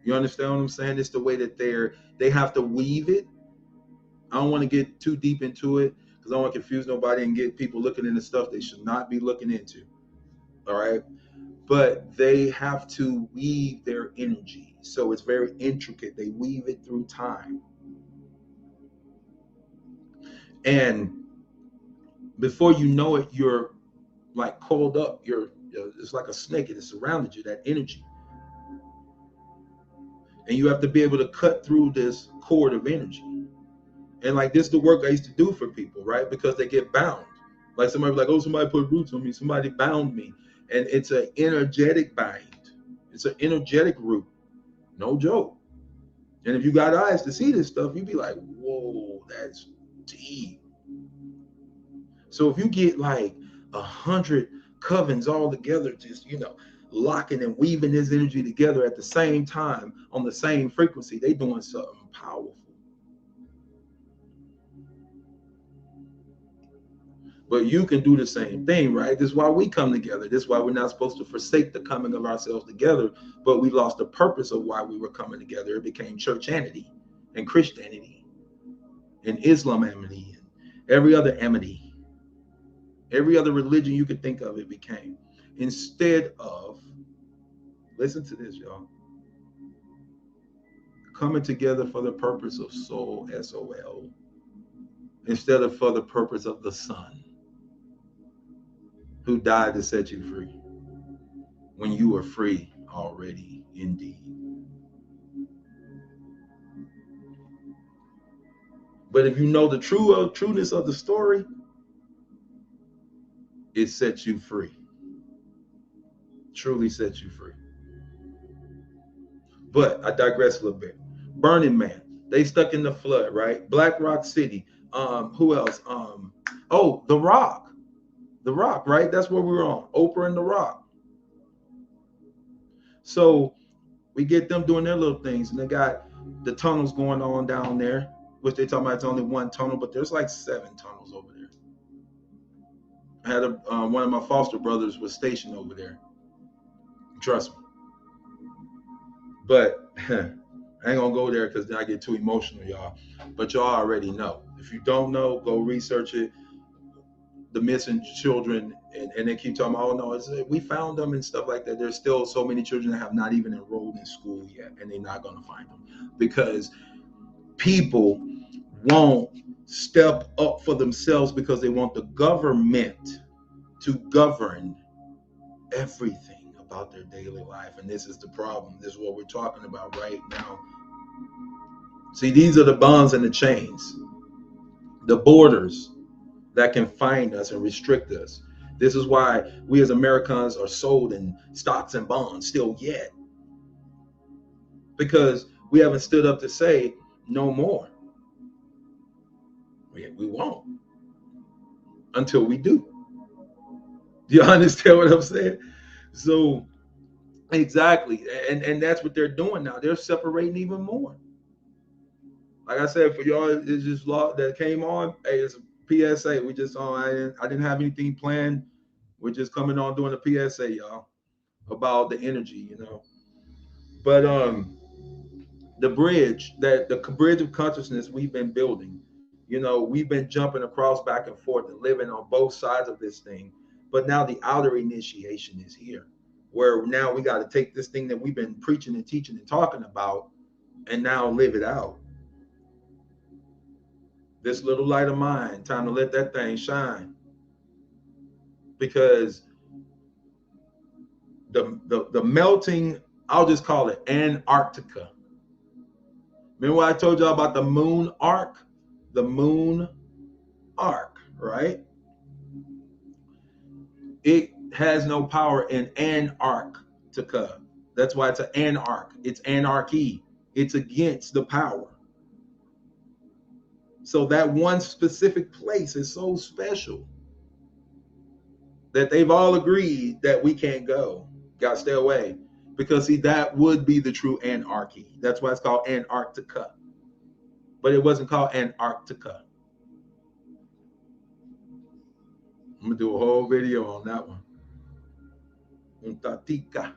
You understand what I'm saying? It's the way that they have to weave it. I don't want to get too deep into it because I don't want to confuse nobody and get people looking into stuff they should not be looking into. All right. But they have to weave their energy. So it's very intricate. They weave it through time. And before you know it, you're like coiled up. It's like a snake. It has surrounded you, that energy. And you have to be able to cut through this cord of energy. And like, this is the work I used to do for people, right? Because they get bound. Like, somebody be like, oh, somebody put roots on me. Somebody bound me. And it's an energetic bind. It's an energetic root. No joke. And if you got eyes to see this stuff, you'd be like, whoa, that's deep. So if you get like 100 covens all together, just, locking and weaving this energy together at the same time on the same frequency, they doing something powerful. But you can do the same thing, right? This is why we come together. This is why we're not supposed to forsake the coming of ourselves together, but we lost the purpose of why we were coming together. It became churchanity and Christianity and Islamamity and every other amity Every other religion you could think of, it became. Instead of, listen to this, y'all, coming together for the purpose of soul, SOL, instead of for the purpose of the Son, who died to set you free, when you were free already, indeed. But if you know the trueness of the story, it sets you free. Truly sets you free. But I digress a little bit. Burning Man, they stuck in the flood, right? Black Rock City. Who else? Oh, The Rock. The Rock, right? That's where we were on. Oprah and The Rock. So we get them doing their little things, and they got the tunnels going on down there, which they talking about it's only one tunnel, but there's like 7 tunnels over there. I had one of my foster brothers was stationed over there. Trust me. But I ain't gonna go there because then I get too emotional, y'all. But y'all already know. If you don't know, go research it. The missing children, and they keep talking about, oh no, we found them and stuff like that. There's still so many children that have not even enrolled in school yet, and they're not gonna find them because people won't step up for themselves because they want the government to govern everything about their daily life. And this is the problem. This is what we're talking about right now. See, these are the bonds and the chains, the borders that can find us and restrict us. This is why we as AmerriKahns are sold in stocks and bonds still yet, because we haven't stood up to say no more. We won't until we do. Do you understand what I'm saying? So exactly, and that's what they're doing now. They're separating even more. Like I said, for y'all, it's just law that came on. Hey, it's a PSA. We just on. I didn't have anything planned. We're just coming on doing a PSA, y'all, about the energy, But the bridge of consciousness we've been building, we've been jumping across back and forth and living on both sides of this thing. But now the outer initiation is here, where now we got to take this thing that we've been preaching and teaching and talking about, and now live it out. This little light of mine, time to let that thing shine. Because the melting, I'll just call it Antarctica. Remember what I told y'all about the moon arc? The moon arc, right? It has no power in Antarctica. That's why it's an anarch. It's anarchy. It's against the power. So that one specific place is so special that they've all agreed that we can't go. Got to stay away. Because, see, that would be the true anarchy. That's why it's called Antarctica. But it wasn't called Antarctica. I'm going to do a whole video on that one. Antarctica.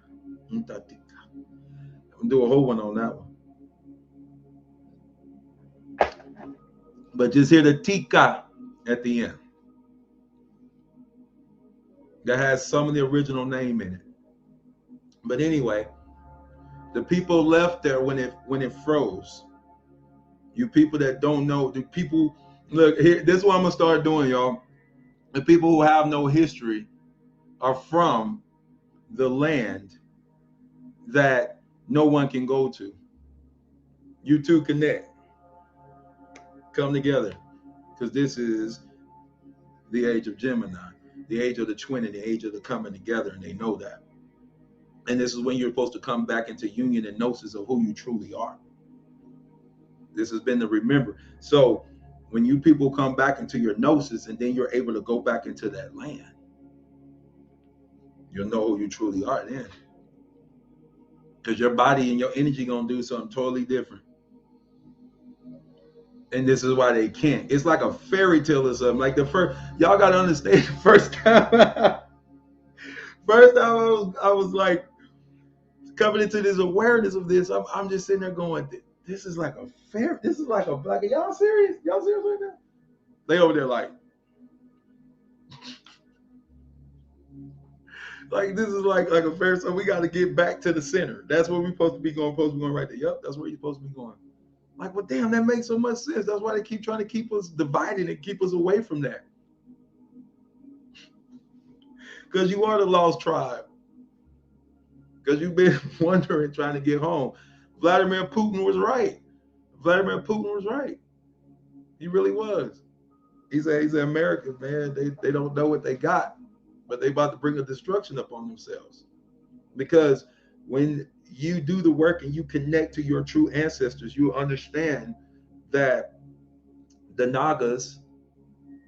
I'm going to do a whole one on that one. But just hear the tika at the end. That has some of the original name in it. But anyway, the people left there when it froze. You people that don't know, the people, look, here, this is what I'm going to start doing, y'all. The people who have no history are from the land that no one can go to. You two connect. Come together. Because this is the age of Gemini, the age of the twin, and the age of the coming together, and they know that. And this is when you're supposed to come back into union and gnosis of who you truly are. This has been the remember. So when you people come back into your gnosis, and then you're able to go back into that land, you'll know who you truly are then. Because your body and your energy gonna do something totally different. And this is why they can't. It's like a fairy tale or something. Like y'all gotta understand. First time I was like coming into this awareness of this. I'm just sitting there going, this is like a fairy. This is like y'all serious? Y'all serious right now? They over there like, Like this is like a fair. So we got to get back to the center. That's where we're supposed to be going. Supposed to be going right there. Yep, that's where you're supposed to be going. Like, well, damn, that makes so much sense. That's why they keep trying to keep us divided and keep us away from that. Because you are the lost tribe. Because you've been wondering, trying to get home. Vladimir Putin was right. Vladimir Putin was right. He really was. He's American, man. They don't know what they got, but they about to bring a destruction upon themselves. Because when you do the work and you connect to your true ancestors, you understand that the Nagas,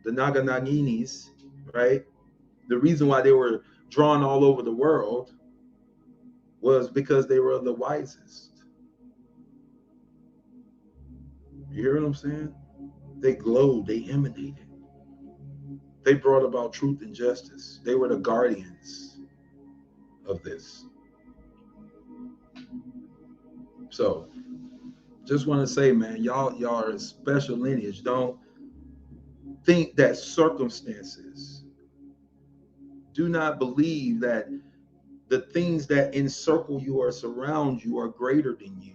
the Naganinis, right? The reason why they were drawn all over the world was because they were the wisest. You hear what I'm saying? They glowed, they emanated. They brought about truth and justice. They were the guardians of this. So just want to say, man, y'all are a special lineage. Don't think that circumstances, do not believe that the things that encircle you or surround you are greater than you,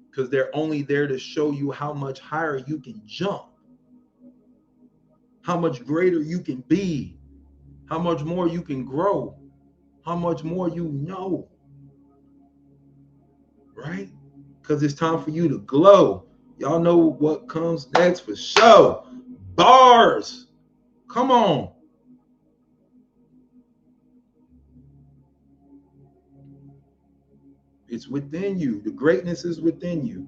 because they're only there to show you how much higher you can jump, how much greater you can be, how much more you can grow, how much more you know, right? Because it's time for you to glow. Y'all know what comes next for sure. Bars. Come on. It's within you. The greatness is within you.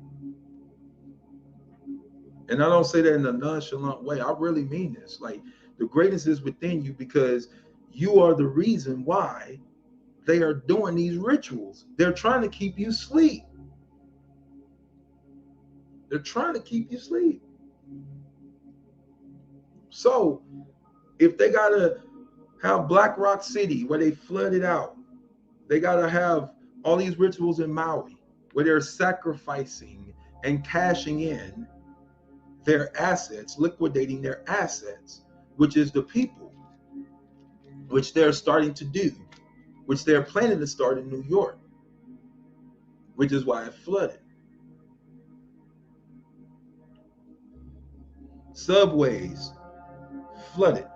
And I don't say that in a nonchalant way. I really mean this. Like, the greatness is within you because you are the reason why they are doing these rituals. They're trying to keep you asleep. They're trying to keep you asleep. So if they gotta have Black Rock City where they flood it out, they gotta have all these rituals in Maui where they're sacrificing and cashing in their assets, liquidating their assets, which is the people, which they're starting to do, which they're planning to start in New York, which is why it flooded. Subways flooded.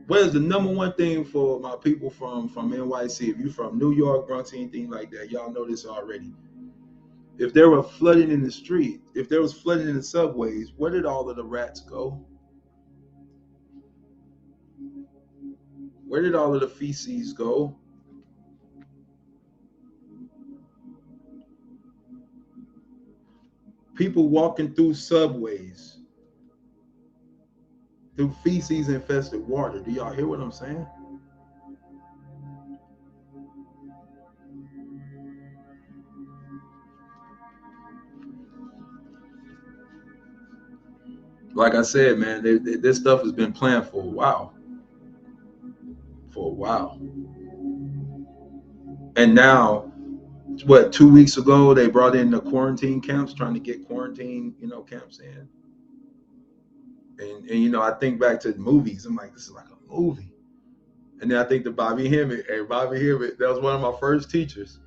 What is the number one thing for my people from NYC? If you're from New York, Bronx, anything like that, y'all know this already. If there were flooding in the street, if there was flooding in the subways, where did all of the rats go? Where did all of the feces go? People walking through subways, through feces infested water. Do y'all hear what I'm saying? Like I said, man, this stuff has been planned for a while. For a while. And now, what, 2 weeks ago, they brought in the quarantine camps, trying to get quarantine, camps in. And I think back to the movies. I'm like, this is like a movie. And then I think to Bobby Hemmett. Hey, Bobby Hemmett, that was one of my first teachers.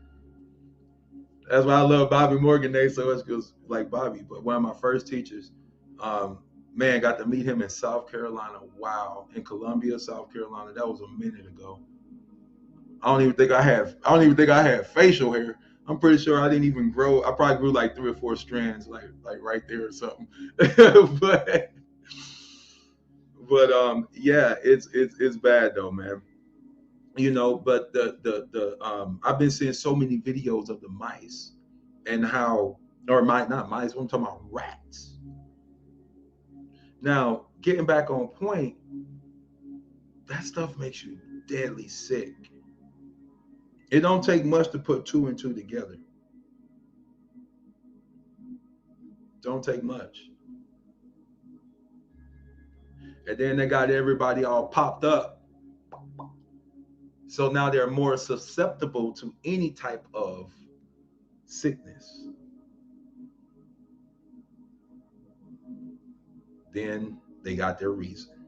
That's why I love Bobby Morgan Day so much, because like Bobby, but one of my first teachers, man, got to meet him in South Carolina. Wow, in Columbia, South Carolina. That was a minute ago. I don't even think I had facial hair. I'm pretty sure I didn't even grow. I probably grew like 3 or 4 strands, like right there or something. but yeah, it's bad though, man. But the I've been seeing so many videos of the mice and how, or not mice, I'm talking about rats. Now, getting back on point, that stuff makes you deadly sick. It don't take much to put two and two together. Don't take much. And then they got everybody all popped up. So now they're more susceptible to any type of sickness. Then they got their reason.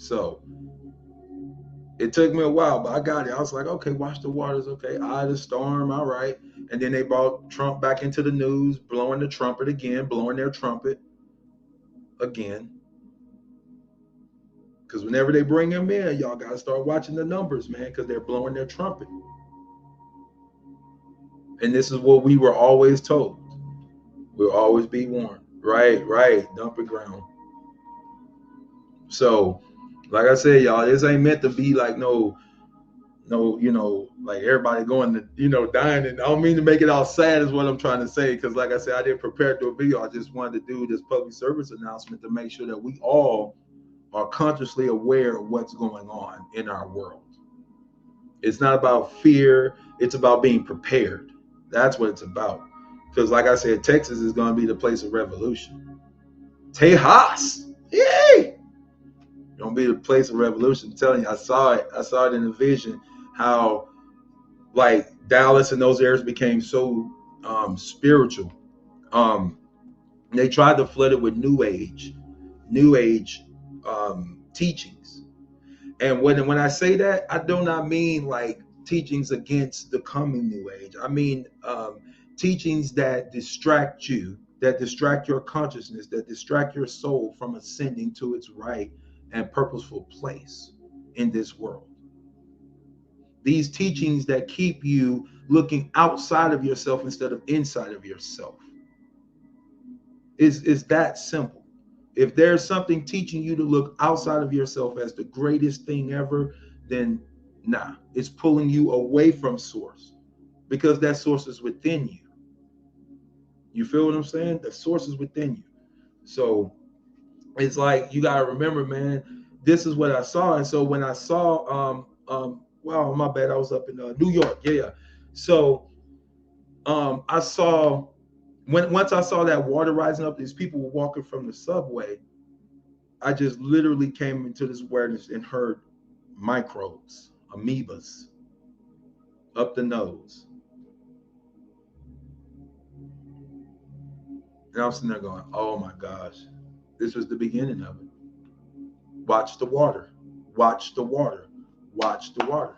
So it took me a while, but I got it. I was like, okay, watch the waters. Okay, eye of the storm. All right. And then they brought Trump back into the news, blowing the trumpet again, blowing their trumpet again. Because whenever they bring him in, y'all got to start watching the numbers, man, because they're blowing their trumpet. And this is what we were always told. We'll always be warned. Right, right. Dump it ground. So, like I said, y'all, this ain't meant to be like no, like everybody going to, dying. And I don't mean to make it all sad is what I'm trying to say. Because like I said, I didn't prepare to do a video. I just wanted to do this public service announcement to make sure that we all are consciously aware of what's going on in our world. It's not about fear. It's about being prepared. That's what it's about. Because like I said, Texas is going to be the place of revolution. Tejas. Yay! Gonna be the place of revolution. I'm telling you, I saw it in a vision, how like Dallas and those areas became so spiritual. They tried to flood it with new age teachings. And when I say that, I do not mean like teachings against the coming new age. I mean teachings that distract you, that distract your consciousness, that distract your soul from ascending to its right and purposeful place in this world. These teachings that keep you looking outside of yourself instead of inside of yourself. Is that simple. If there's something teaching you to look outside of yourself as the greatest thing ever, then nah, it's pulling you away from source, because that source is within you. You feel what I'm saying? The source is within you. So it's like you gotta remember, man, this is what I saw. And so when I saw well, my bad, I was up in New York. Yeah. So I saw once I saw that water rising up, these people were walking from the subway. I just literally came into this awareness and heard microbes, amoebas up the nose. And I'm sitting there going, oh my gosh, this was the beginning of it. Watch the water, watch the water, watch the water.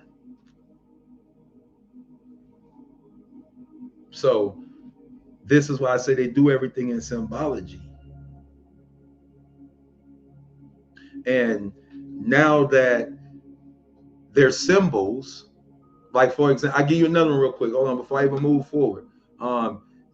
So this is why I say they do everything in symbology. And now that they're symbols, like for example, I'll give you another one real quick. Hold on, before I even move forward.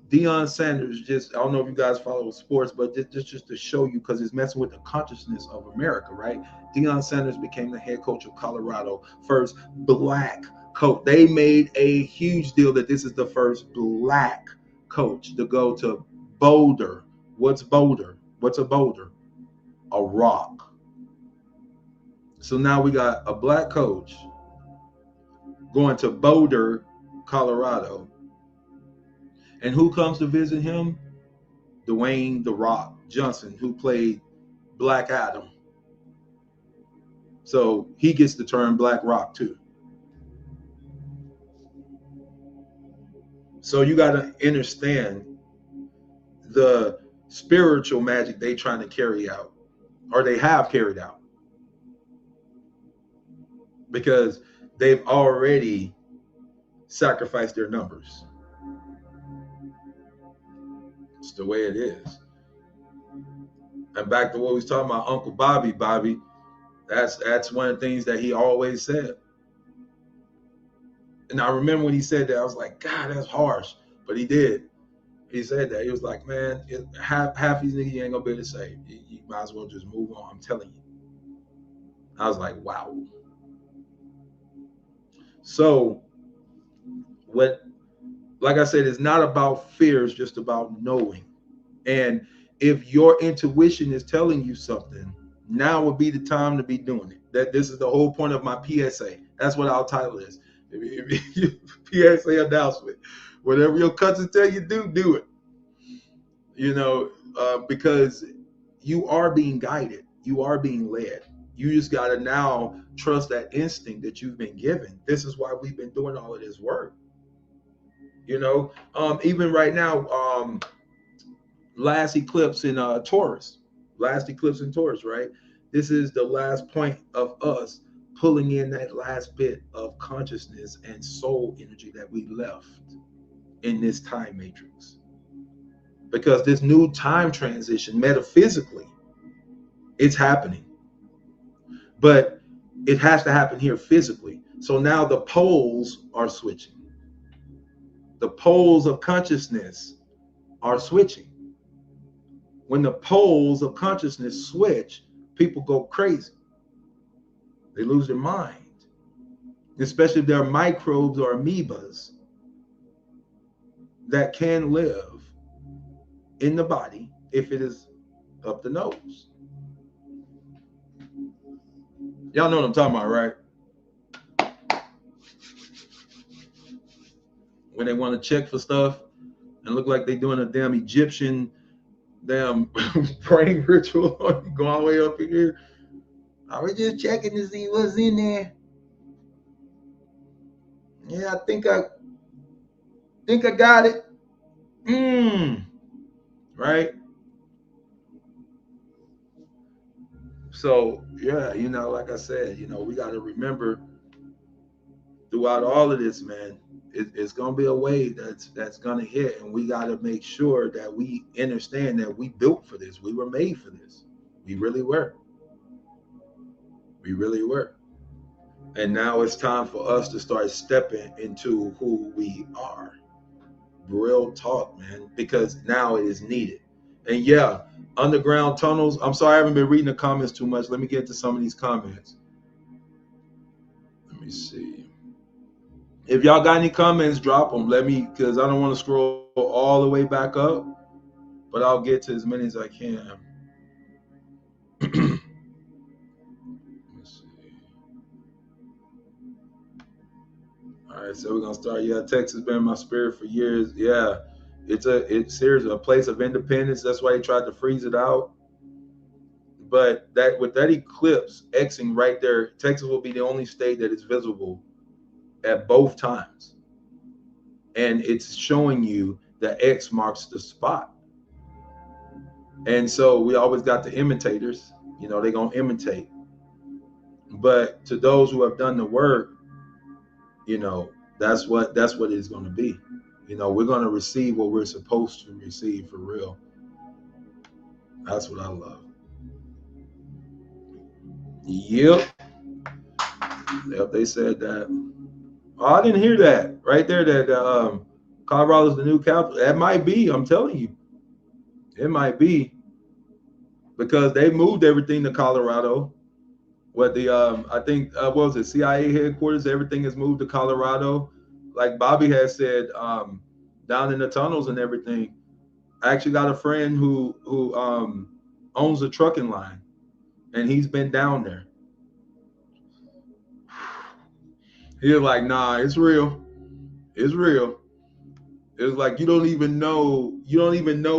Deion Sanders, just I don't know if you guys follow sports, but just to show you, because it's messing with the consciousness of America, right? Deion Sanders became the head coach of Colorado, first black coach. They made a huge deal that this is the first black coach to go to Boulder. What's Boulder? What's a boulder? A rock. So now we got a black coach going to Boulder, Colorado. And who comes to visit him? Dwayne "The Rock" Johnson, who played Black Adam. So he gets the term Black Rock too. So you got to understand the spiritual magic they trying to carry out, or they have carried out, because they've already sacrificed their numbers. It's the way it is. And back to what we was talking about, Uncle Bobby, that's one of the things that he always said. And I remember when he said that, I was like, God, that's harsh. But he did. He said that. He was like, man, half these niggas you ain't gonna be able to save. You might as well just move on. I'm telling you. I was like, wow. So what, like I said, it's not about fear, it's just about knowing. And if your intuition is telling you something, now would be the time to be doing it. That this is the whole point of my PSA. That's what our title is. PSA announcement. Whatever your cousins tell you do it. Because you are being guided. You are being led. You just got to now trust that instinct that you've been given. This is why we've been doing all of this work. Even right now, last eclipse in Taurus, right? This is the last point of us pulling in that last bit of consciousness and soul energy that we left in this time matrix. Because this new time transition, metaphysically, it's happening. But it has to happen here physically. So now the poles are switching. The poles of consciousness are switching. When the poles of consciousness switch, people go crazy. They lose their mind, especially if they're microbes or amoebas that can live in the body if it is up the nose. Y'all know what I'm talking about, right? When they want to check for stuff and look like they're doing a damn Egyptian praying ritual, go all the way up in here. I was just checking to see what's in there. Yeah, I think I got it. Right? So yeah, like I said, we got to remember throughout all of this, man, it's gonna be a wave that's gonna hit, and we got to make sure that we understand that we built for this. We were made for this. We really were. We really were. And now it's time for us to start stepping into who we are. Real talk, man, because now it is needed. And yeah, underground tunnels. I'm sorry, I haven't been reading the comments too much. Let me get to some of these comments. Let me see. If y'all got any comments, drop them. Because I don't want to scroll all the way back up, but I'll get to as many as I can. All right, so we're gonna start. Yeah, Texas been in my spirit for years. Yeah, it's seriously a place of independence. That's why they tried to freeze it out. But that with that eclipse Xing right there, Texas will be the only state that is visible at both times, and it's showing you that X marks the spot. And so we always got the imitators. They're gonna imitate. But to those who have done the work, that's what it's going to be. We're going to receive what we're supposed to receive for real. That's what I love. Yep, they said that. Oh, I didn't hear that right there. That Colorado's the new capital. That might be. I'm telling you, it might be because they moved everything to Colorado. What I think what was it, CIA headquarters? Everything is moved to Colorado. Like Bobby has said, down in the tunnels and everything. I actually got a friend who owns a trucking line, and he's been down there. He's like, nah, it's real. It's real. It's like you don't even know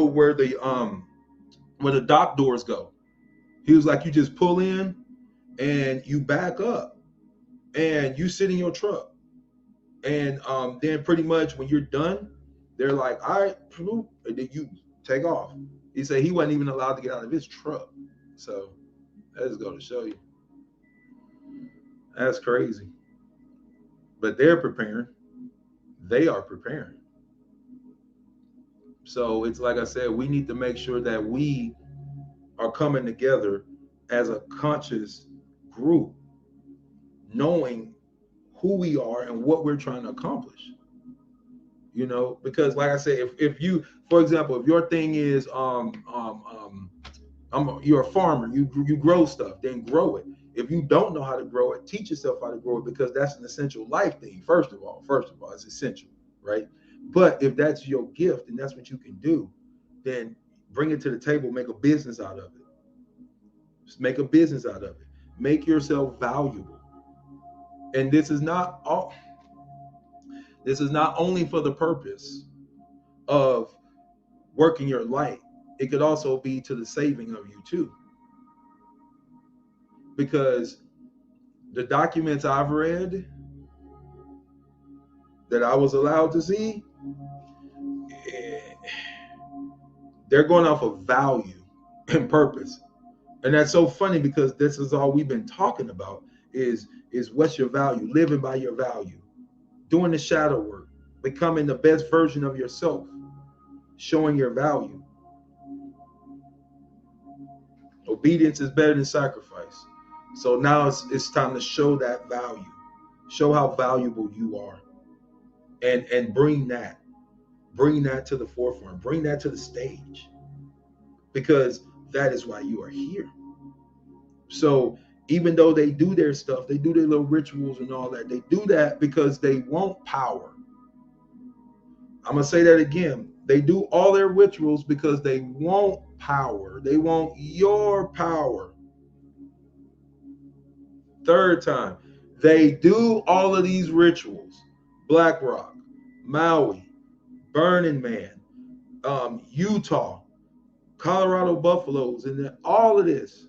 where the dock doors go. He was like, you just pull in and you back up and you sit in your truck. And then pretty much when you're done, they're like, all right, and then you take off. He said he wasn't even allowed to get out of his truck. So that just go to show you. That's crazy. But they're preparing. They are preparing. So it's like I said, we need to make sure that we are coming together as a conscious group, knowing who we are and what we're trying to accomplish. Because like I said, if you, for example, if your thing is you're a farmer, you grow stuff, then grow it. If you don't know how to grow it, teach yourself how to grow it, because that's an essential life thing. First of all, it's essential, right? But if that's your gift and that's what you can do, then bring it to the table, make a business out of it. Just make a business out of it. Make yourself valuable. And this is not only for the purpose of working your light. It could also be to the saving of you too. Because the documents I've read that I was allowed to see, they're going off of value and purpose. And that's so funny because this is all we've been talking about is what's your value, living by your value, doing the shadow work, becoming the best version of yourself, showing your value. Obedience is better than sacrifice. So now it's time to show that value, show how valuable you are, and bring that to the forefront, bring that to the stage, because that is why you are here. So even though they do their stuff, they do their little rituals and all that, they do that because they want power. I'm gonna say that again. They do all their rituals because they want power. They want your power. Third time, they do all of these rituals: Black Rock, Maui, Burning Man, Utah, Colorado Buffaloes, and then all of this,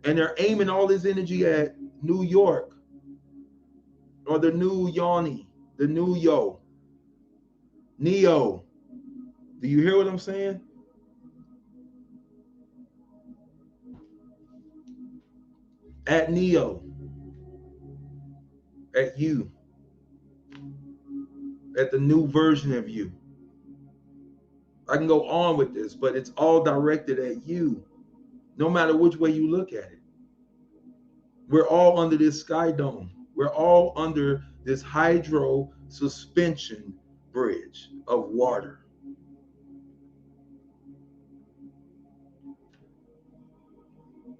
and they're aiming all this energy at New York, or the new Yanni, the new Neo. Do you hear what I'm saying? At Neo, at you, at the new version of you. I can go on with this, but it's all directed at you, no matter which way you look at it. We're all under this sky dome. We're all under this hydro suspension bridge of water.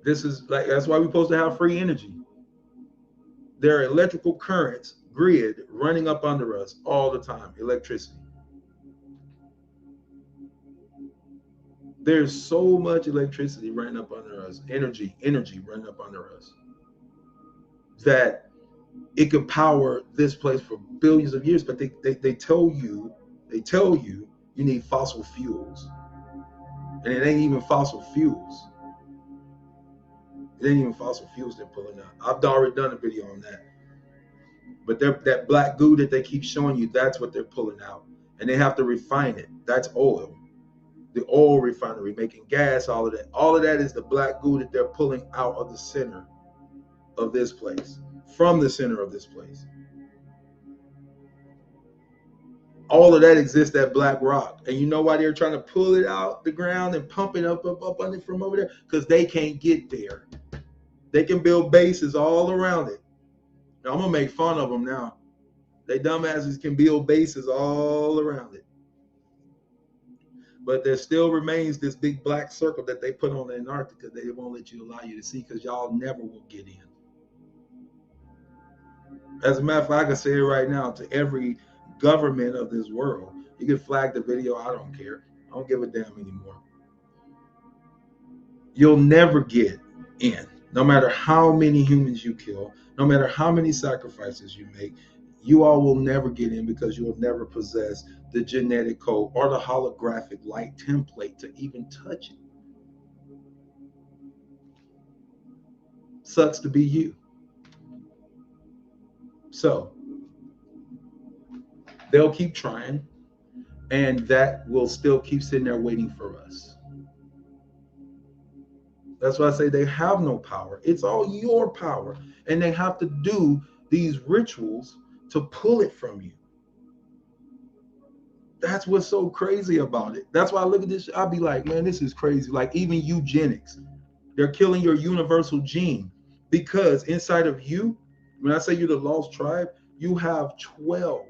This is like, that's why we're supposed to have free energy. There are electrical currents, grid running up under us all the time, electricity. There's so much electricity running up under us, energy running up under us, that it could power this place for billions of years. But they tell you you need fossil fuels, and it ain't even fossil fuels. It ain't even fossil fuels they're pulling out. I've already done a video on that. But that black goo that they keep showing you, that's what they're pulling out, and they have to refine it. That's oil. The oil refinery making gas, all of that is the black goo that they're pulling out of the center of this place, from the center of this place. All of that exists at Black Rock. And you know why they're trying to pull it out the ground and pump it up under from over there? Because they can't get there. They can build bases all around it. Now, I'm gonna make fun of them now. They dumbasses can build bases all around it. But there still remains this big black circle that they put on Antarctica that they won't let you allow you to see, because y'all never will get in. As a matter of fact, I can say it right now to every government of this world. You can flag the video, I don't care. I don't give a damn anymore. You'll never get in, no matter how many humans you kill, no matter how many sacrifices you make. You all will never get in, because you will never possess the genetic code or the holographic light template to even touch it. Sucks to be you. So they'll keep trying, and that will still keep sitting there waiting for us. That's why I say they have no power. It's all your power. And they have to do these rituals to pull it from you. That's what's so crazy about it. That's why I look at this, I'll be like, man, this is crazy. Like, even eugenics, they're killing your universal gene, because inside of you, when I say you're the lost tribe, you have 12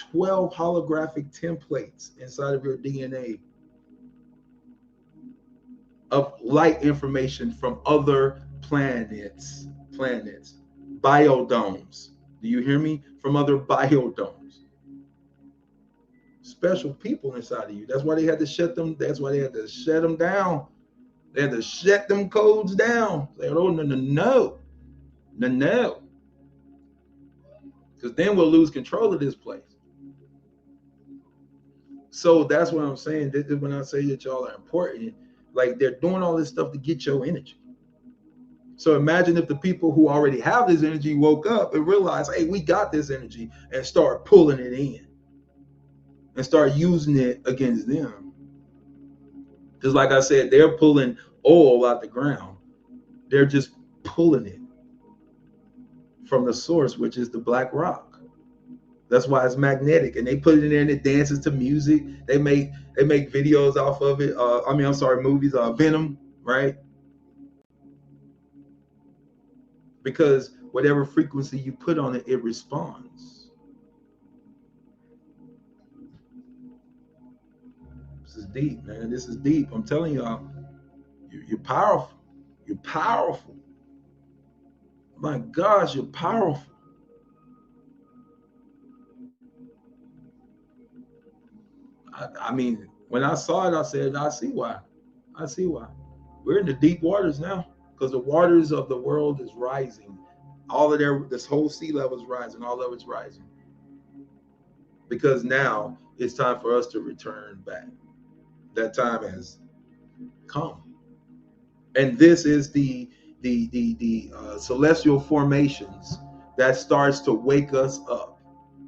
holographic templates inside of your DNA of light information from other planets, biodomes. Do you hear me? From other biodomes. Special people inside of you. That's why they had to shut them. That's why they had to shut them down. They had to shut them codes down. They said, oh, no. Because then we'll lose control of this place. So that's what I'm saying. When I say that y'all are important, like, they're doing all this stuff to get your energy. So imagine if the people who already have this energy woke up and realized, hey, we got this energy, and start pulling it in and start using it against them. Just like I said, they're pulling oil out the ground. They're just pulling it from the source, which is the black rock. That's why it's magnetic, and they put it in there and it dances to music. They make videos off of it. I'm sorry, movies. Venom, right? Because whatever frequency you put on it, it responds. This is deep, man. This is deep. I'm telling y'all, you're powerful. You're powerful. My gosh, you're powerful. I mean, when I saw it, I said, I see why. I see why. We're in the deep waters now because the waters of the world is rising. All of this whole sea level is rising. All of it's rising. Because now it's time for us to return back. That time has come. And this is the celestial formations that starts to wake us up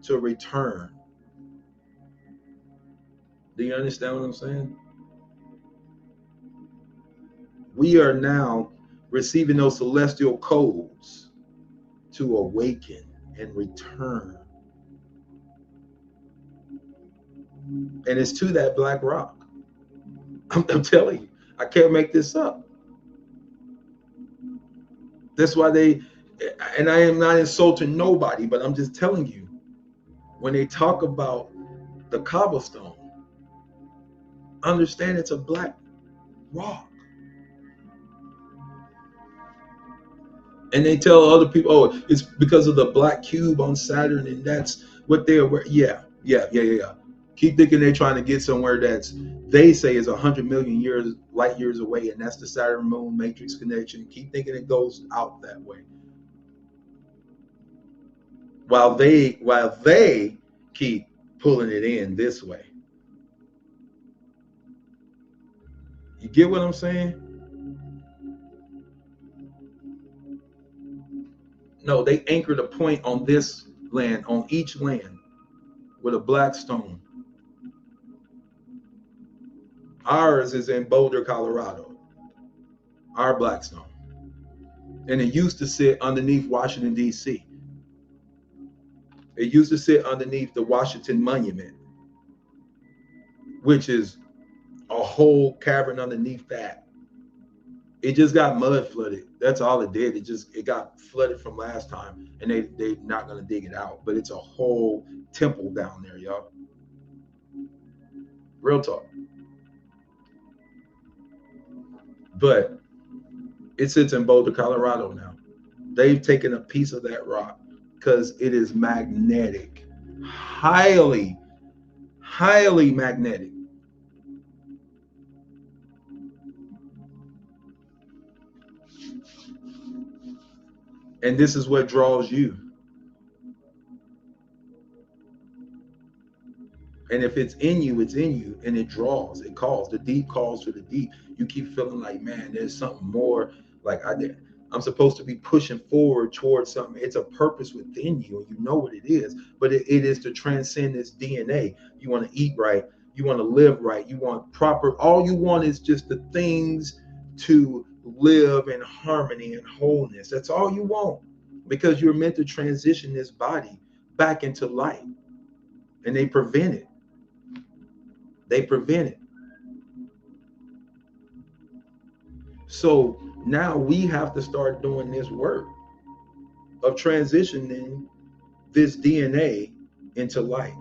to return. Do you understand what I'm saying? We are now receiving those celestial codes to awaken and return. And it's to that black rock. I'm telling you, I can't make this up. That's why and I am not insulting nobody, but I'm just telling you, when they talk about the cobblestone, understand it's a black rock. And they tell other people, oh, it's because of the black cube on Saturn, and that's what they're aware. Yeah. Keep thinking they're trying to get somewhere they say is 100 million light years away, and that's the Saturn Moon matrix connection. Keep thinking it goes out that way. While they keep pulling it in this way. You get what I'm saying? No, they anchored a point on this land, on each land, with a black stone. Ours is in Boulder, Colorado. Our black stone. And it used to sit underneath Washington, D.C. It used to sit underneath the Washington Monument, which is a whole cavern underneath that. It just got mud flooded. That's all it did. It got flooded from last time, and they're not gonna dig it out. But it's a whole temple down there, y'all. Real talk. But it sits in Boulder, Colorado now. They've taken a piece of that rock because it is magnetic, highly magnetic. And this is what draws you. And if it's in you, it's in you, and it draws, it calls. The deep calls to the deep. You keep feeling like, man, there's something more. Like I'm supposed to be pushing forward towards something. It's a purpose within you, and you know what it is. But it is to transcend this DNA. You want to eat right. You want to live right. You want proper. All you want is just the things to live in harmony and wholeness. That's all you want, because you're meant to transition this body back into light, and they prevent it. They prevent it. So now we have to start doing this work of transitioning this DNA into light.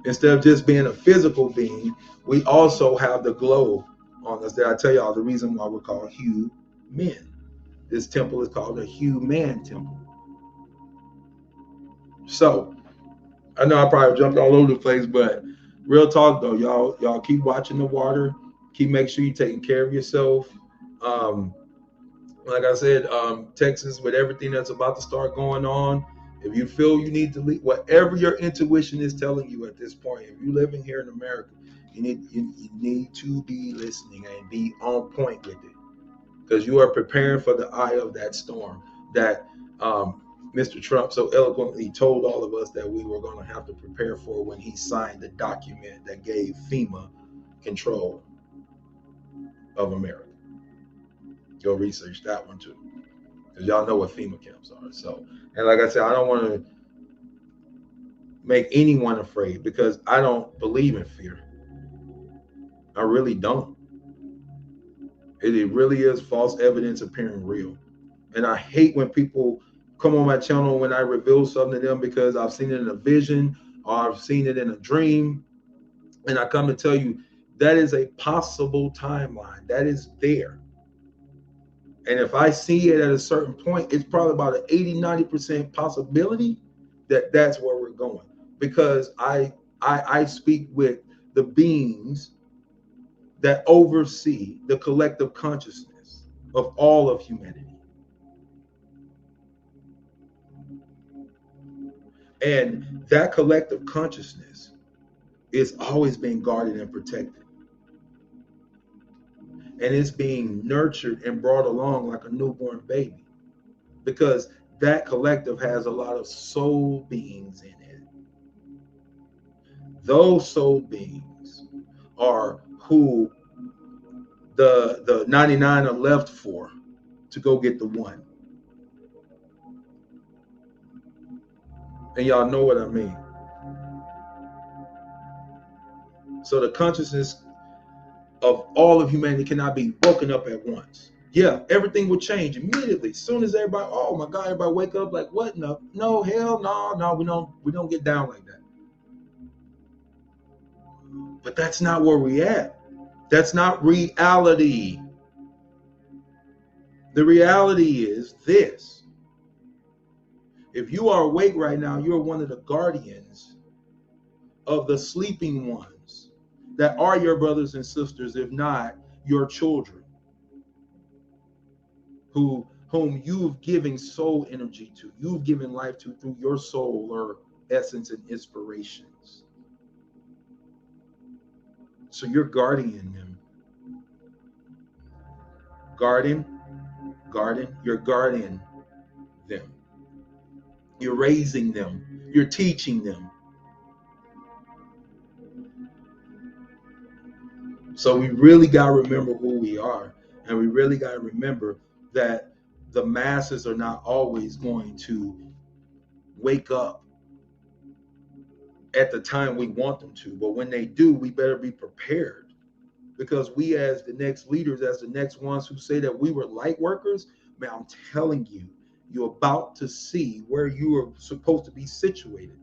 Instead of just being a physical being, we also have the glow on us. That I tell y'all the reason why we're called human. This temple is called a human temple. So I know I probably jumped all over the place, but real talk though, y'all keep watching the water. Keep make sure you're taking care of yourself. Like I said, Texas, with everything that's about to start going on, if you feel you need to leave, whatever your intuition is telling you at this point, if you're living here in America, you need to be listening and be on point with it, because you are preparing for the eye of that storm that Mr. Trump so eloquently told all of us that we were going to have to prepare for when he signed the document that gave FEMA control of America. Go research that one too, because y'all know what FEMA camps are. So, and like I said, I don't want to make anyone afraid because I don't believe in fear. I really don't. It really is false evidence appearing real. And I hate when people come on my channel when I reveal something to them because I've seen it in a vision or I've seen it in a dream. And I come to tell you that is a possible timeline. That is there. And if I see it at a certain point, it's probably about an 80-90% possibility that that's where we're going. Because I speak with the beings that oversee the collective consciousness of all of humanity. And that collective consciousness is always being guarded and protected. And it's being nurtured and brought along like a newborn baby. Because that collective has a lot of soul beings in it. Those soul beings are who the 99 are left for to go get the one. And y'all know what I mean. So the consciousness of all of humanity cannot be woken up at once. Yeah, everything will change immediately. As soon as everybody, oh my God, everybody wake up like what? No, hell no, we don't get down like that. But that's not where we at. That's not reality. The reality is this. If you are awake right now, you're one of the guardians of the sleeping ones that are your brothers and sisters, if not your children, whom you've given soul energy to, you've given life to through your soul or essence and inspirations. So you're guarding them. You're guarding them. You're raising them. You're teaching them. So we really got to remember who we are. And we really got to remember that the masses are not always going to wake up at the time we want them to. But when they do, we better be prepared. Because we as the next leaders, as the next ones who say that we were light workers, man, I'm telling you, you're about to see where you are supposed to be situated.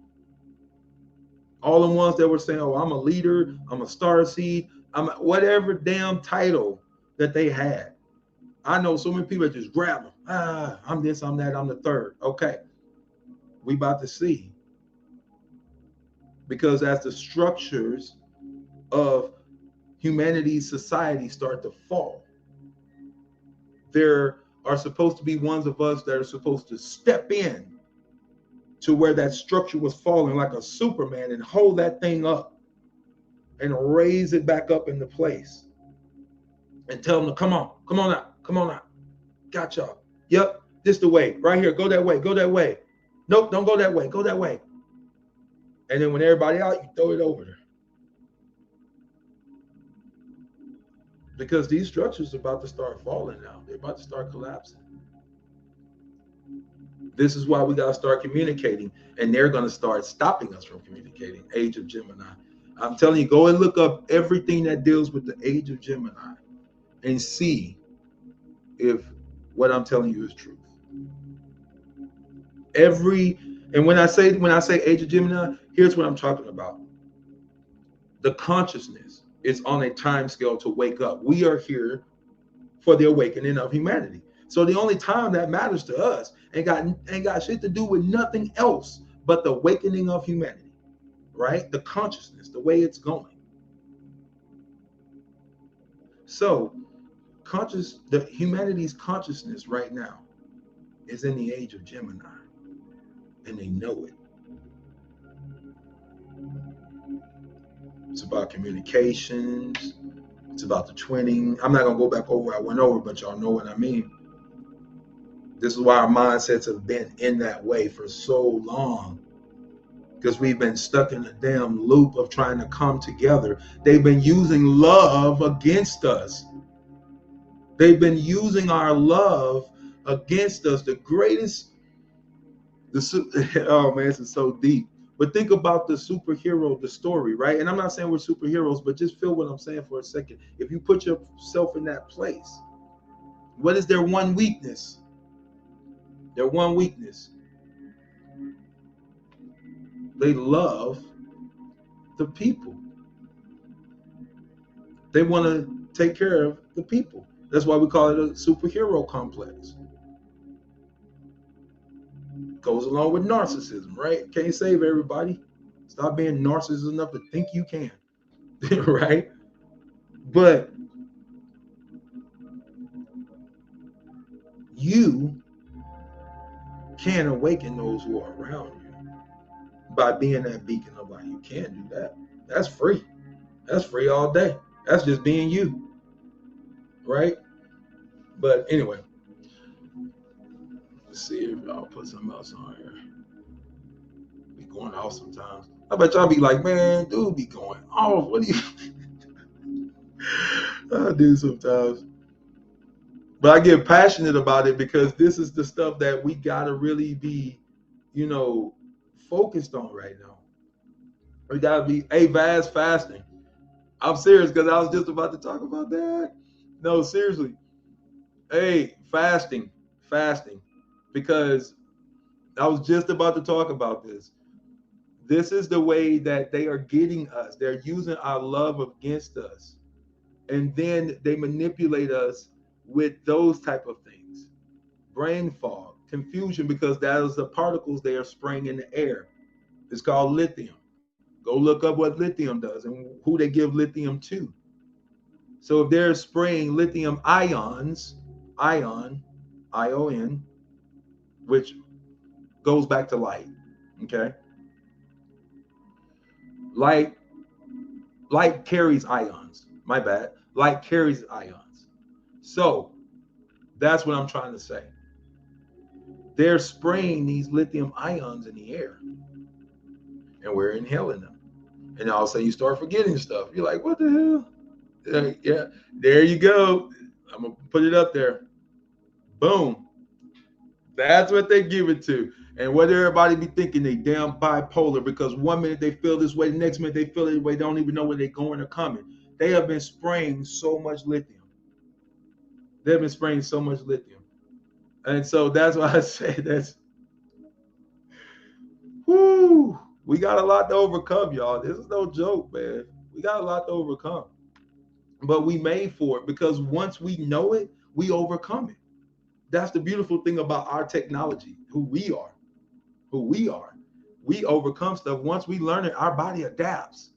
All the ones that were saying, oh, I'm a leader, I'm a star seed, I'm a, whatever damn title that they had. I know so many people that just grab them. I'm this, I'm that, I'm the third. Okay, we about to see. Because as the structures of humanity's society start to fall, there are supposed to be ones of us that are supposed to step in to where that structure was falling like a Superman and hold that thing up and raise it back up into place and tell them to come on out. Got y'all. Yep, this the way. Right here, go that way. Nope, don't go that way, go that way. And then when everybody out, you throw it over there. Because these structures are about to start falling now. They're about to start collapsing. This is why we got to start communicating, and they're going to start stopping us from communicating. Age of Gemini. I'm telling you, go and look up everything that deals with the age of Gemini and see if what I'm telling you is truth. And when I say age of Gemini, here's what I'm talking about. The consciousness is on a time scale to wake up. We are here for the awakening of humanity. So the only time that matters to us ain't got shit to do with nothing else but the awakening of humanity, right? The consciousness, the way it's going. So the humanity's consciousness right now is in the age of Gemini, and they know it. It's about communications. It's about the twinning. I'm not going to go back over what I went over, but y'all know what I mean. This is why our mindsets have been in that way for so long. because we've been stuck in a damn loop of trying to come together. They've been using love against us. They've been using our love against us. The greatest, oh man, this is so deep. But think about the superhero, the story, right? And I'm not saying we're superheroes, but just feel what I'm saying for a second. If you put yourself in that place, what is their one weakness? Their one weakness. They love the people. They want to take care of the people. That's why we call it a superhero complex. Goes along with narcissism, right? Can't save everybody. Stop being narcissist enough to think you can, right? But you can awaken those who are around you by being that beacon of light. You can do that. That's free. That's free all day. That's just being you, right? But anyway, let's see if I'll put something else on here. Be going off sometimes. I bet y'all be like, man, dude, be going off. What do you? I do sometimes. But I get passionate about it because this is the stuff that we gotta really be, focused on right now. We gotta be vast fasting. I'm serious because I was just about to talk about that. No, seriously. Fasting. Because I was just about to talk about this. This is the way that they are getting us. They're using our love against us. And then they manipulate us with those type of things. Brain fog, confusion, because that is the particles they are spraying in the air. It's called lithium. Go look up what lithium does and who they give lithium to. So if they're spraying lithium ions, ION, which goes back to light, okay? Light carries ions. My bad. Light carries ions. So that's what I'm trying to say. They're spraying these lithium ions in the air, and we're inhaling them. And all of a sudden you start forgetting stuff. You're like, what the hell? Yeah, there you go. I'm gonna put it up there. Boom. That's what they give it to. And what everybody be thinking, they damn bipolar, because one minute they feel this way, the next minute they feel this way, they don't even know where they're going or coming. They have been spraying so much lithium. They've been spraying so much lithium. And so that's why I say that's, whoo, we got a lot to overcome, y'all. This is no joke, man. We got a lot to overcome. But we made for it, because once we know it, we overcome it. That's the beautiful thing about our technology, who we are. We overcome stuff. Once we learn it, our body adapts.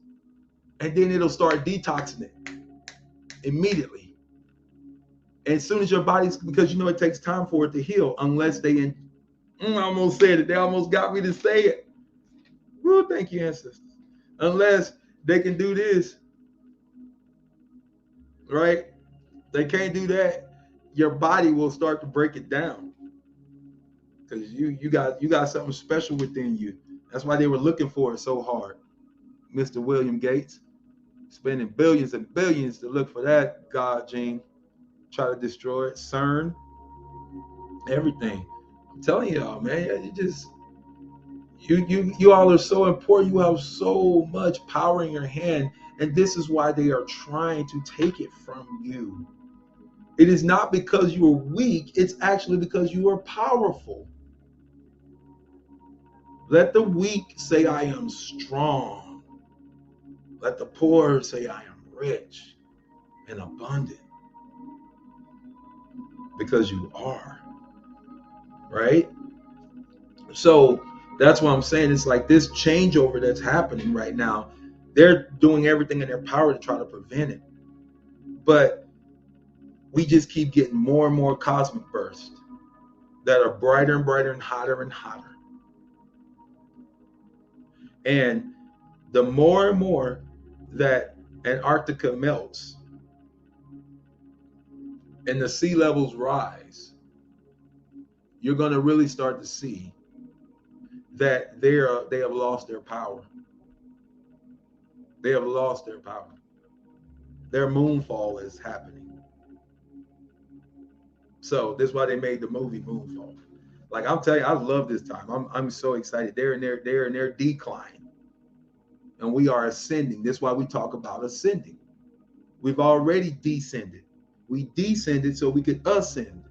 And then it'll start detoxing it immediately. And as soon as your body's, because it takes time for it to heal, unless I almost said it. They almost got me to say it. Woo, thank you, ancestors. Unless they can do this, right? They can't do that. Your body will start to break it down. Because you got something special within you. That's why they were looking for it so hard. Mr. William Gates, spending billions and billions to look for that God gene, try to destroy it. CERN, everything. I'm telling y'all, man, you all are so important. You have so much power in your hand, and this is why they are trying to take it from you. It is not because you are weak, it's actually because you are powerful. Let the weak say, I am strong. Let the poor say, I am rich and abundant. Because you are. Right? So that's what I'm saying. It's like this changeover that's happening right now. They're doing everything in their power to try to prevent it. But we just keep getting more and more cosmic bursts that are brighter and brighter and hotter and hotter. And the more and more that Antarctica melts and the sea levels rise, you're going to really start to see that they have lost their power. They have lost their power. Their moonfall is happening. So that's why they made the movie Moonfall. Like I'm telling you, I love this time. I'm so excited. They're in their decline, and we are ascending. That's why we talk about ascending. We've already descended. We descended so we could ascend,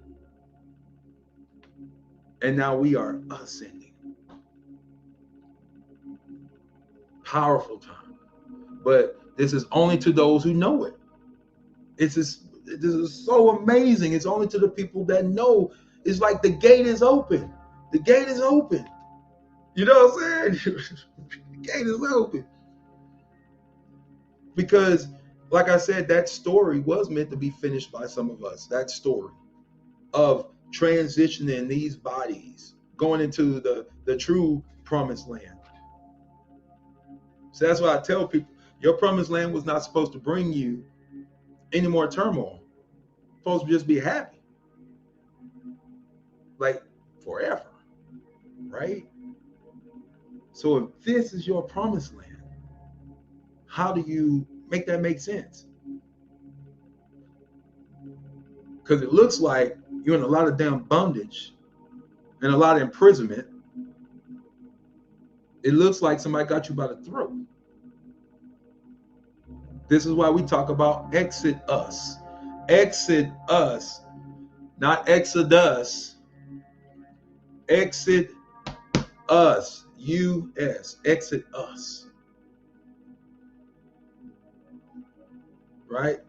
and now we are ascending. Powerful time, but this is only to those who know it. This is so amazing. It's only to the people that know. It's like the gate is open. The gate is open. You know what I'm saying? The gate is open. Because, like I said, that story was meant to be finished by some of us. That story of transitioning these bodies, going into the true promised land. So that's why I tell people, your promised land was not supposed to bring you any more turmoil. It's supposed to just be happy. Like forever. Right? So if this is your promised land, how do you make that make sense? Because it looks like you're in a lot of damn bondage and a lot of imprisonment. It looks like somebody got you by the throat. This is why we talk about exit us. Exit us, not exodus. Exit us. U-S. Exit us. Right?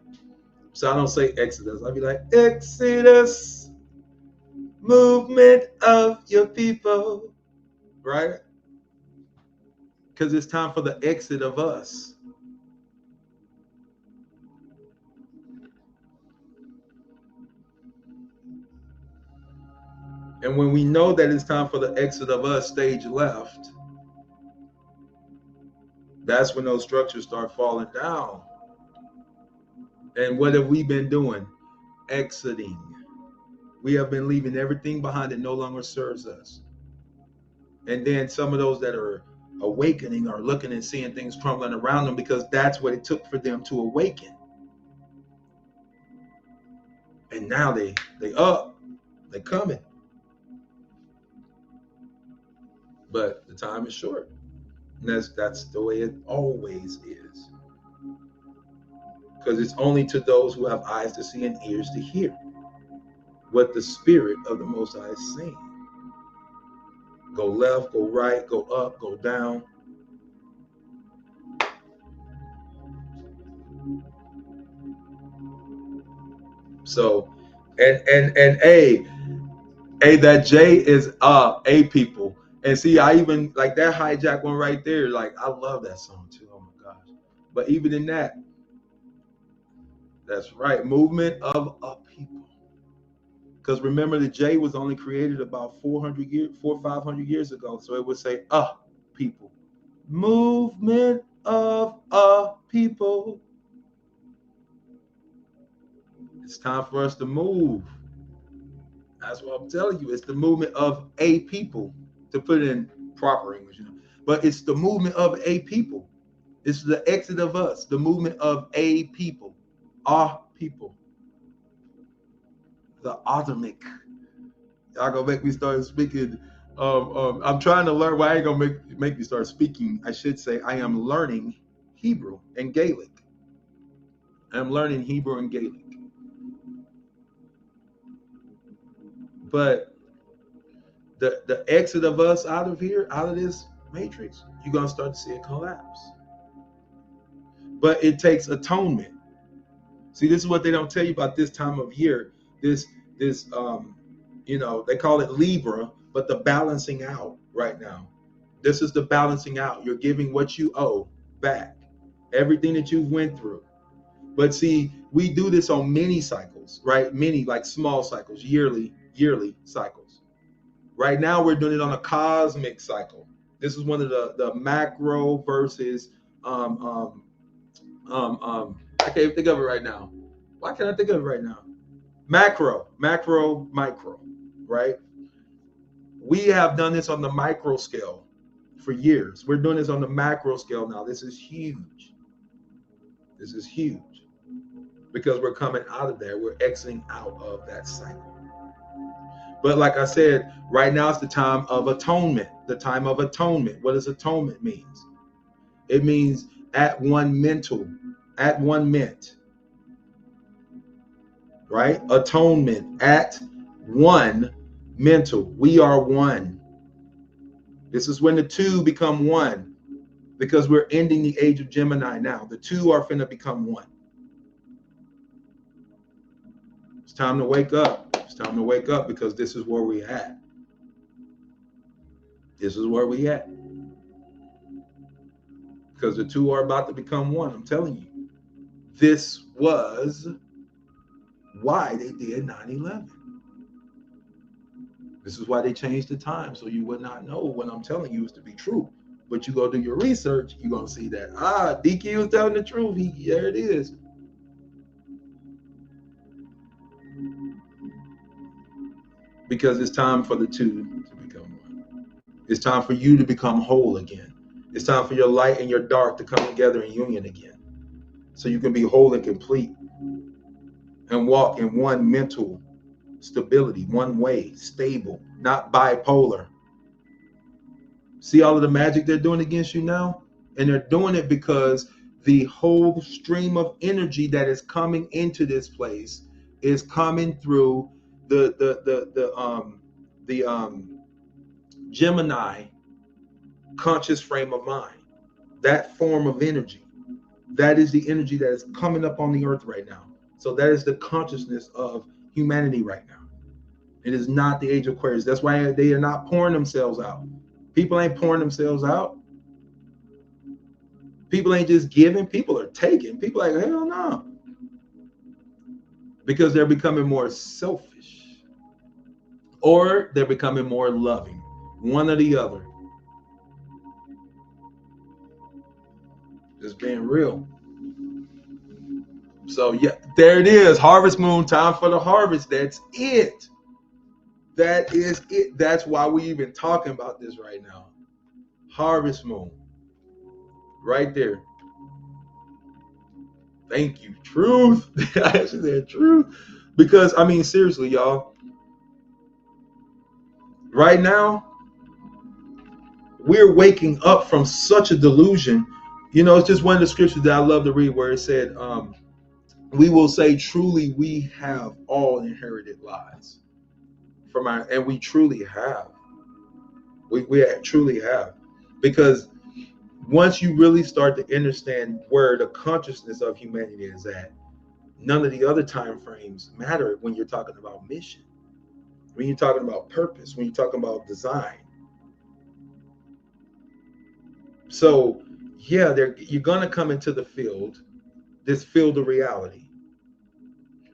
So I don't say exodus. I'll be like, exodus, movement of your people. Right? Because it's time for the exit of us. And when we know that it's time for the exit of us, stage left, that's when those structures start falling down. And what have we been doing? Exiting. We have been leaving everything behind that no longer serves us. And then some of those that are awakening are looking and seeing things crumbling around them because that's what it took for them to awaken. And now they up, they coming. But the time is short. And that's the way it always is. Because it's only to those who have eyes to see and ears to hear what the Spirit of the Most High is saying. Go left, go right, go up, go down. So, and A, that J is A people. And see, I even like that hijack one right there. Like, I love that song too. Oh my gosh. But even in that, that's right. Movement of a people. Because remember, the J was only created about 400 years, 500 years ago. So it would say people. Movement of a people. It's time for us to move. That's what I'm telling you. It's the movement of a people, to put it in proper English, But it's the movement of a people. It's the exit of us, the movement of a people, our people. The atomic. Y'all gonna make me start speaking. I'm trying to learn. Well, I ain't gonna make me start speaking. I should say I am learning Hebrew and Gaelic. I'm learning Hebrew and Gaelic. But the exit of us out of here, out of this matrix, you're gonna start to see it collapse. But it takes atonement. See, this is what they don't tell you about this time of year. This they call it Libra, but the balancing out right now. This is the balancing out. You're giving what you owe back, everything that you've went through. But see, we do this on mini cycles, right? Mini, like small cycles, yearly cycles. Right now, we're doing it on a cosmic cycle. This is one of the macro versus I can't think of it right now. Why can't I think of it right now? Macro, micro, right? We have done this on the micro scale for years. We're doing this on the macro scale now. This is huge. This is huge because we're coming out of there. We're exiting out of that cycle. But like I said, right now it's the time of atonement. The time of atonement. What does atonement means? It means at one mental, at one ment. Right? Atonement at one mental. We are one. This is when the two become one, because we're ending the age of Gemini now. The two are finna become one. It's time to wake up. It's time to wake up because this is where we at. This is where we at. Because the two are about to become one. I'm telling you. This was why they did 9/11. This is why they changed the time, so you would not know what I'm telling you is to be true. But you go do your research, you're gonna see that DQ was telling the truth. There it is. Because it's time for the two to become one. It's time for you to become whole again. It's time for your light and your dark to come together in union again, so you can be whole and complete and walk in one mental stability, one way, stable, not bipolar. See all of the magic they're doing against you now? And they're doing it because the whole stream of energy that is coming into this place is coming through the Gemini conscious frame of mind. That form of energy. That is the energy that is coming up on the earth right now. So that is the consciousness of humanity right now. It is not the age of Aquarius. That's why they are not pouring themselves out. People ain't pouring themselves out. People ain't just giving. People are taking. People are like, hell no. Because they're becoming more selfish. Or they're becoming more loving. One or the other. Just being real. So yeah, there it is. Harvest moon, time for the harvest. That's it. That is it. That's why we even talking about this right now. Harvest moon. Right there. Thank you. Truth. I actually said truth. Because, I mean, seriously, y'all. Right now, we're waking up from such a delusion. You know, it's just one of the scriptures that I love to read where it said, we will say truly we have all inherited lies. And we truly have. We truly have. Because once you really start to understand where the consciousness of humanity is at, none of the other time frames matter when you're talking about mission, when you're talking about purpose, when you're talking about design. So yeah, you're going to come into the field, this field of reality,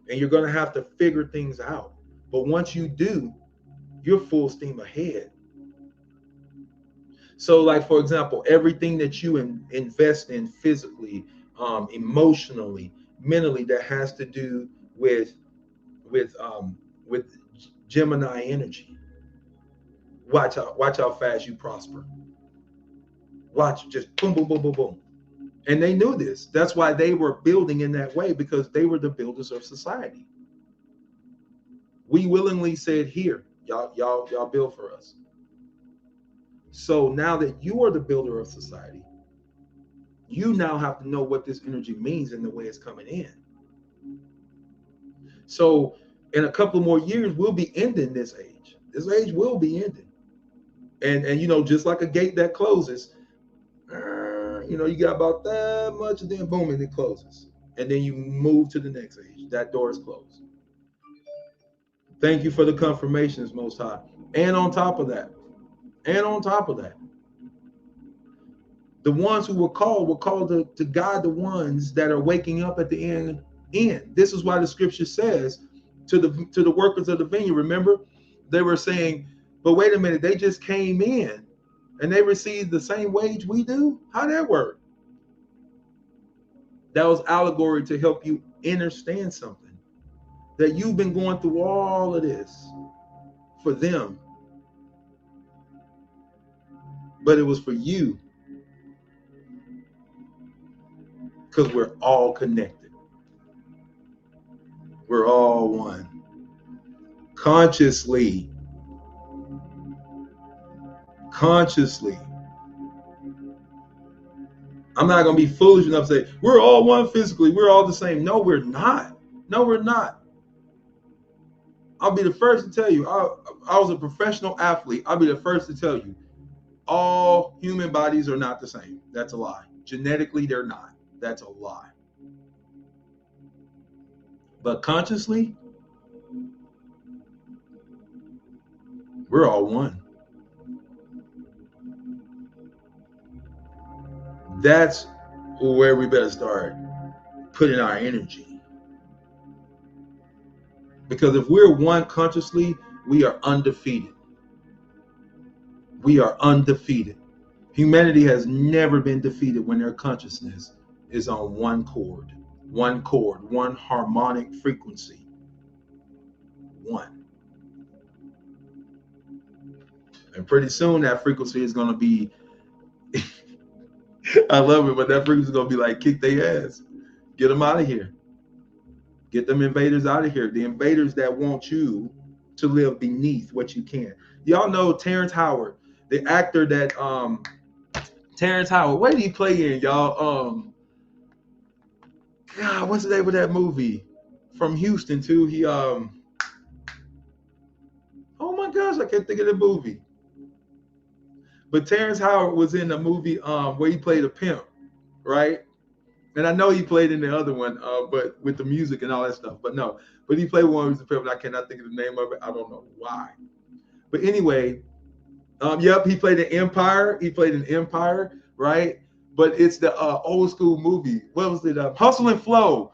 and you're going to have to figure things out. But once you do, you're full steam ahead. So, like, for example, everything that you invest in physically, emotionally, mentally, that has to do with Gemini energy. Watch how fast you prosper. Watch, just boom, boom, boom, boom, boom. And they knew this. That's why they were building in that way, because they were the builders of society. We willingly said, here, y'all build for us. So now that you are the builder of society, you now have to know what this energy means and the way it's coming in. So in a couple more years, we'll be ending this age. This age will be ending. And you know, just like a gate that closes, you know, you got about that much, and then boom, and it closes. And then you move to the next age. That door is closed. Thank you for the confirmations, Most High. And on top of that, the ones who were called to guide the ones that are waking up at the end. This is why the scripture says to the workers of the vineyard, remember, they were saying, but wait a minute, they just came in and they received the same wage we do? How'd that work? That was allegory to help you understand something, that you've been going through all of this for them. but it was for you, because we're all connected. We're all one. Consciously. I'm not going to be foolish enough to say, we're all one physically. We're all the same. No, we're not. No, we're not. I'll be the first to tell you, I was a professional athlete. I'll be the first to tell you, all human bodies are not the same. That's a lie. Genetically, they're not. That's a lie. But consciously, we're all one. That's where we better start putting our energy. Because if we're one consciously, we are undefeated. We are undefeated. Humanity has never been defeated when their consciousness is on one chord, one harmonic frequency. One. And pretty soon that frequency is going to be, I love it, but that frequency is going to be like, kick their ass. Get them out of here. Get them invaders out of here. The invaders that want you to live beneath what you can. Y'all know Terrence Howard, the actor that, Terrence Howard, what did he play in, y'all? God, what's the name of that movie? From Houston too. He oh my gosh, I can't think of the movie. But Terrence Howard was in the movie where he played a pimp, right? And I know he played in the other one, but with the music and all that stuff. But no, but he played one where he was a pimp, and I cannot think of the name of it. I don't know why. But anyway, yep, he played in Empire. He played in Empire, right? But it's the old school movie. What was it? Hustle and Flow.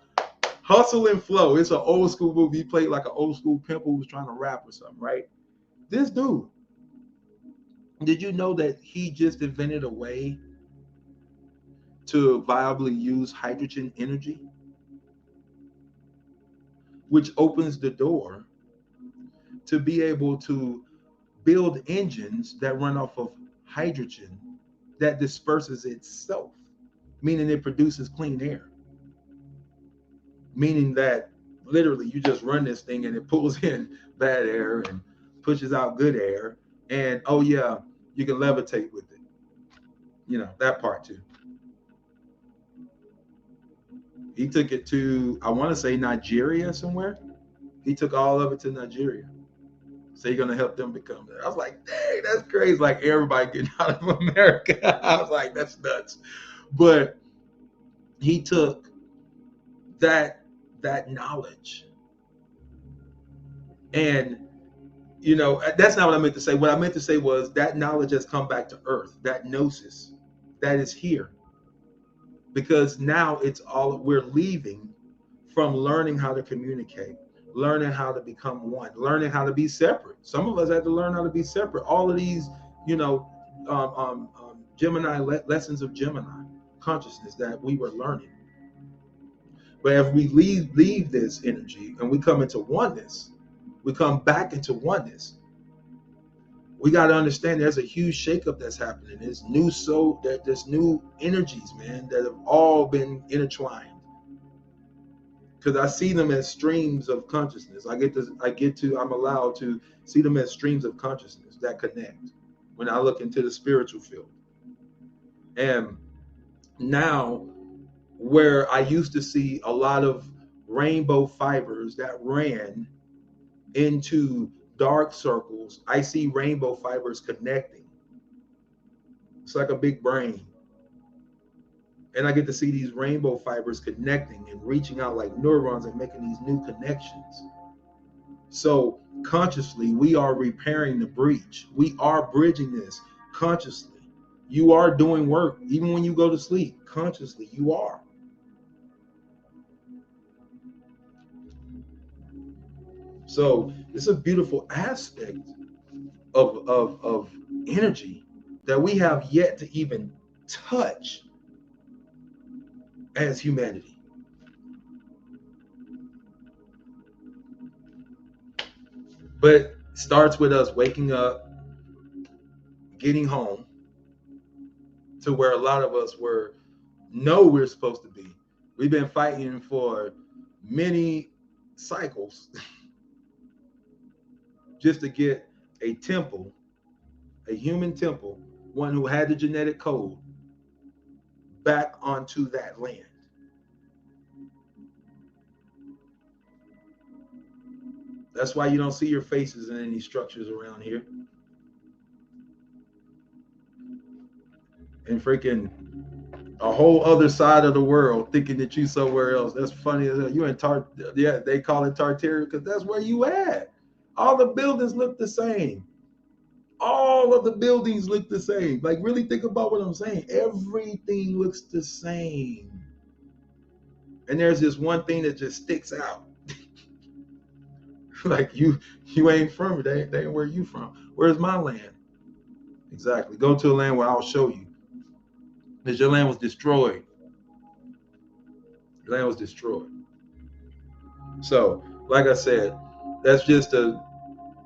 Hustle and Flow. It's an old school movie. He played like an old school pimp who was trying to rap or something, right? This dude, did you know that he just invented a way to viably use hydrogen energy, which opens the door to be able to build engines that run off of hydrogen that disperses itself, meaning it produces clean air, meaning that literally you just run this thing and it pulls in bad air and pushes out good air, and oh yeah, you can levitate with it. You know, that part too. He took it to, I want to say, Nigeria somewhere. He took all of it to Nigeria. So you're going to help them become there. I was like, dang, that's crazy. Like everybody getting out of America. I was like, that's nuts. But he took that knowledge. And, you know, that's not what I meant to say. What I meant to say was that knowledge has come back to earth, that gnosis that is here. Because now it's all, we're leaving from learning how to communicate, learning how to become one, learning how to be separate. Some of us had to learn how to be separate. All of these, you know, Gemini lessons of Gemini consciousness that we were learning. But if we leave this energy and we come into oneness, we come back into oneness. We got to understand there's a huge shakeup that's happening. There's new energies, man, that have all been intertwined. Because I see them as streams of consciousness. I'm allowed to see them as streams of consciousness that connect when I look into the spiritual field. And now, where I used to see a lot of rainbow fibers that ran into dark circles, I see rainbow fibers connecting. It's like a big brain. And I get to see these rainbow fibers connecting and reaching out like neurons and making these new connections. So consciously, we are repairing the breach. We are bridging this consciously. You are doing work. Even when you go to sleep, consciously, you are. So it's a beautiful aspect of energy that we have yet to even touch as humanity. But it starts with us waking up, getting home, to where a lot of us know we're supposed to be. We've been fighting for many cycles just to get a temple, a human temple, one who had the genetic code, back onto that land. That's why you don't see your faces in any structures around here. And freaking a whole other side of the world thinking that you somewhere else. That's funny as hell. You in yeah, they call it Tartaria because that's where you at. All the buildings look the same. All of the buildings look the same. Like, really think about what I'm saying. Everything looks the same. And there's this one thing that just sticks out. Like, you ain't from it. They ain't where you from. Where's my land? Exactly. Go to a land where I'll show you. Because your land was destroyed. Your land was destroyed. So, like I said, that's just a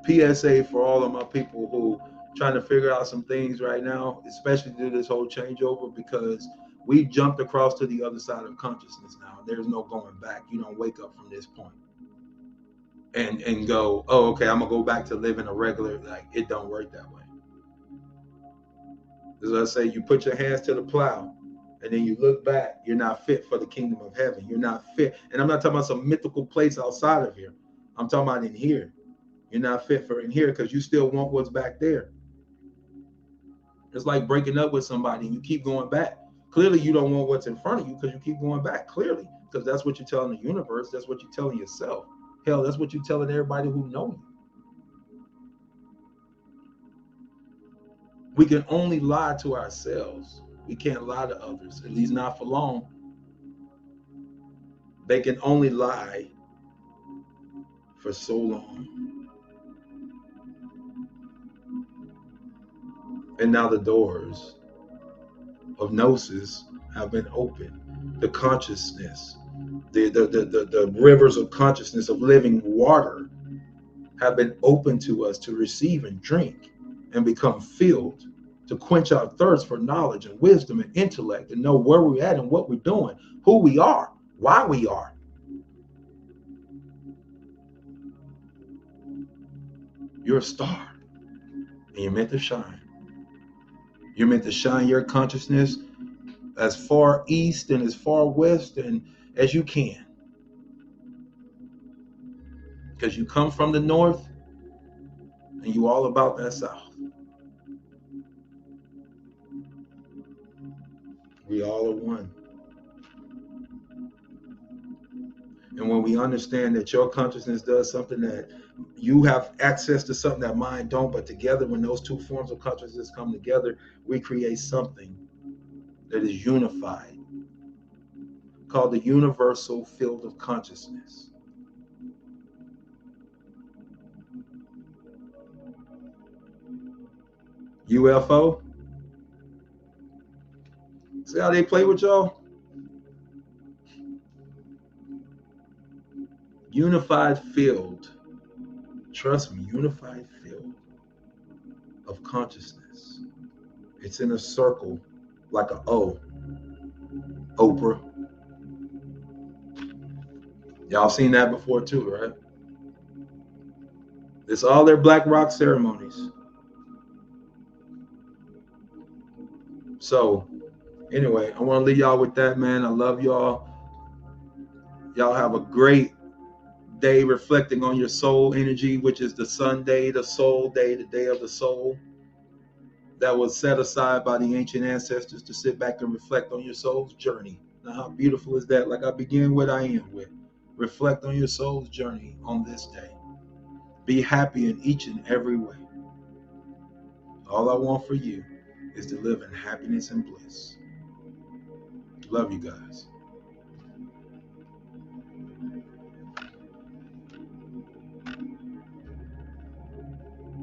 PSA for all of my people who trying to figure out some things right now, especially through this whole changeover, because we jumped across to the other side of consciousness now. There's no going back. You don't wake up from this point and go, oh, okay, I'm gonna go back to living a regular. Like, it don't work that way. As I say, you put your hands to the plow and then you look back, you're not fit for the kingdom of heaven. You're not fit. And I'm not talking about some mythical place outside of here. I'm talking about in here. You're not fit for in here because you still want what's back there. It's like breaking up with somebody and you keep going back. Clearly, you don't want what's in front of you because you keep going back. Clearly, because that's what you're telling the universe. That's what you're telling yourself. Hell, that's what you're telling everybody who know you. We can only lie to ourselves. We can't lie to others, at least not for long. They can only lie for so long. And now the doors of gnosis have been opened. The consciousness, the rivers of consciousness of living water have been opened to us to receive and drink and become filled, to quench our thirst for knowledge and wisdom and intellect and know where we're at and what we're doing, who we are, why we are. You're a star and you're meant to shine. You're meant to shine your consciousness as far east and as far west and as you can. Because you come from the north and you all about that south. We all are one. And when we understand that your consciousness does something, that you have access to something that mine don't, but together, when those two forms of consciousness come together, we create something that is unified, called the universal field of consciousness. UFO. See how they play with y'all? Unified field. Trust me, unified field of consciousness. It's in a circle like an O. Oprah. Y'all seen that before too, right? It's all their black rock ceremonies. So anyway, I want to leave y'all with that, man. I love y'all. Y'all have a great day reflecting on your soul energy, which is the Sunday, the soul day, the day of the soul. That was set aside by the ancient ancestors to sit back and reflect on your soul's journey. Now, how beautiful is that? Like I begin what I end with. Reflect on your soul's journey on this day. Be happy in each and every way. All I want for you is to live in happiness and bliss. Love you guys.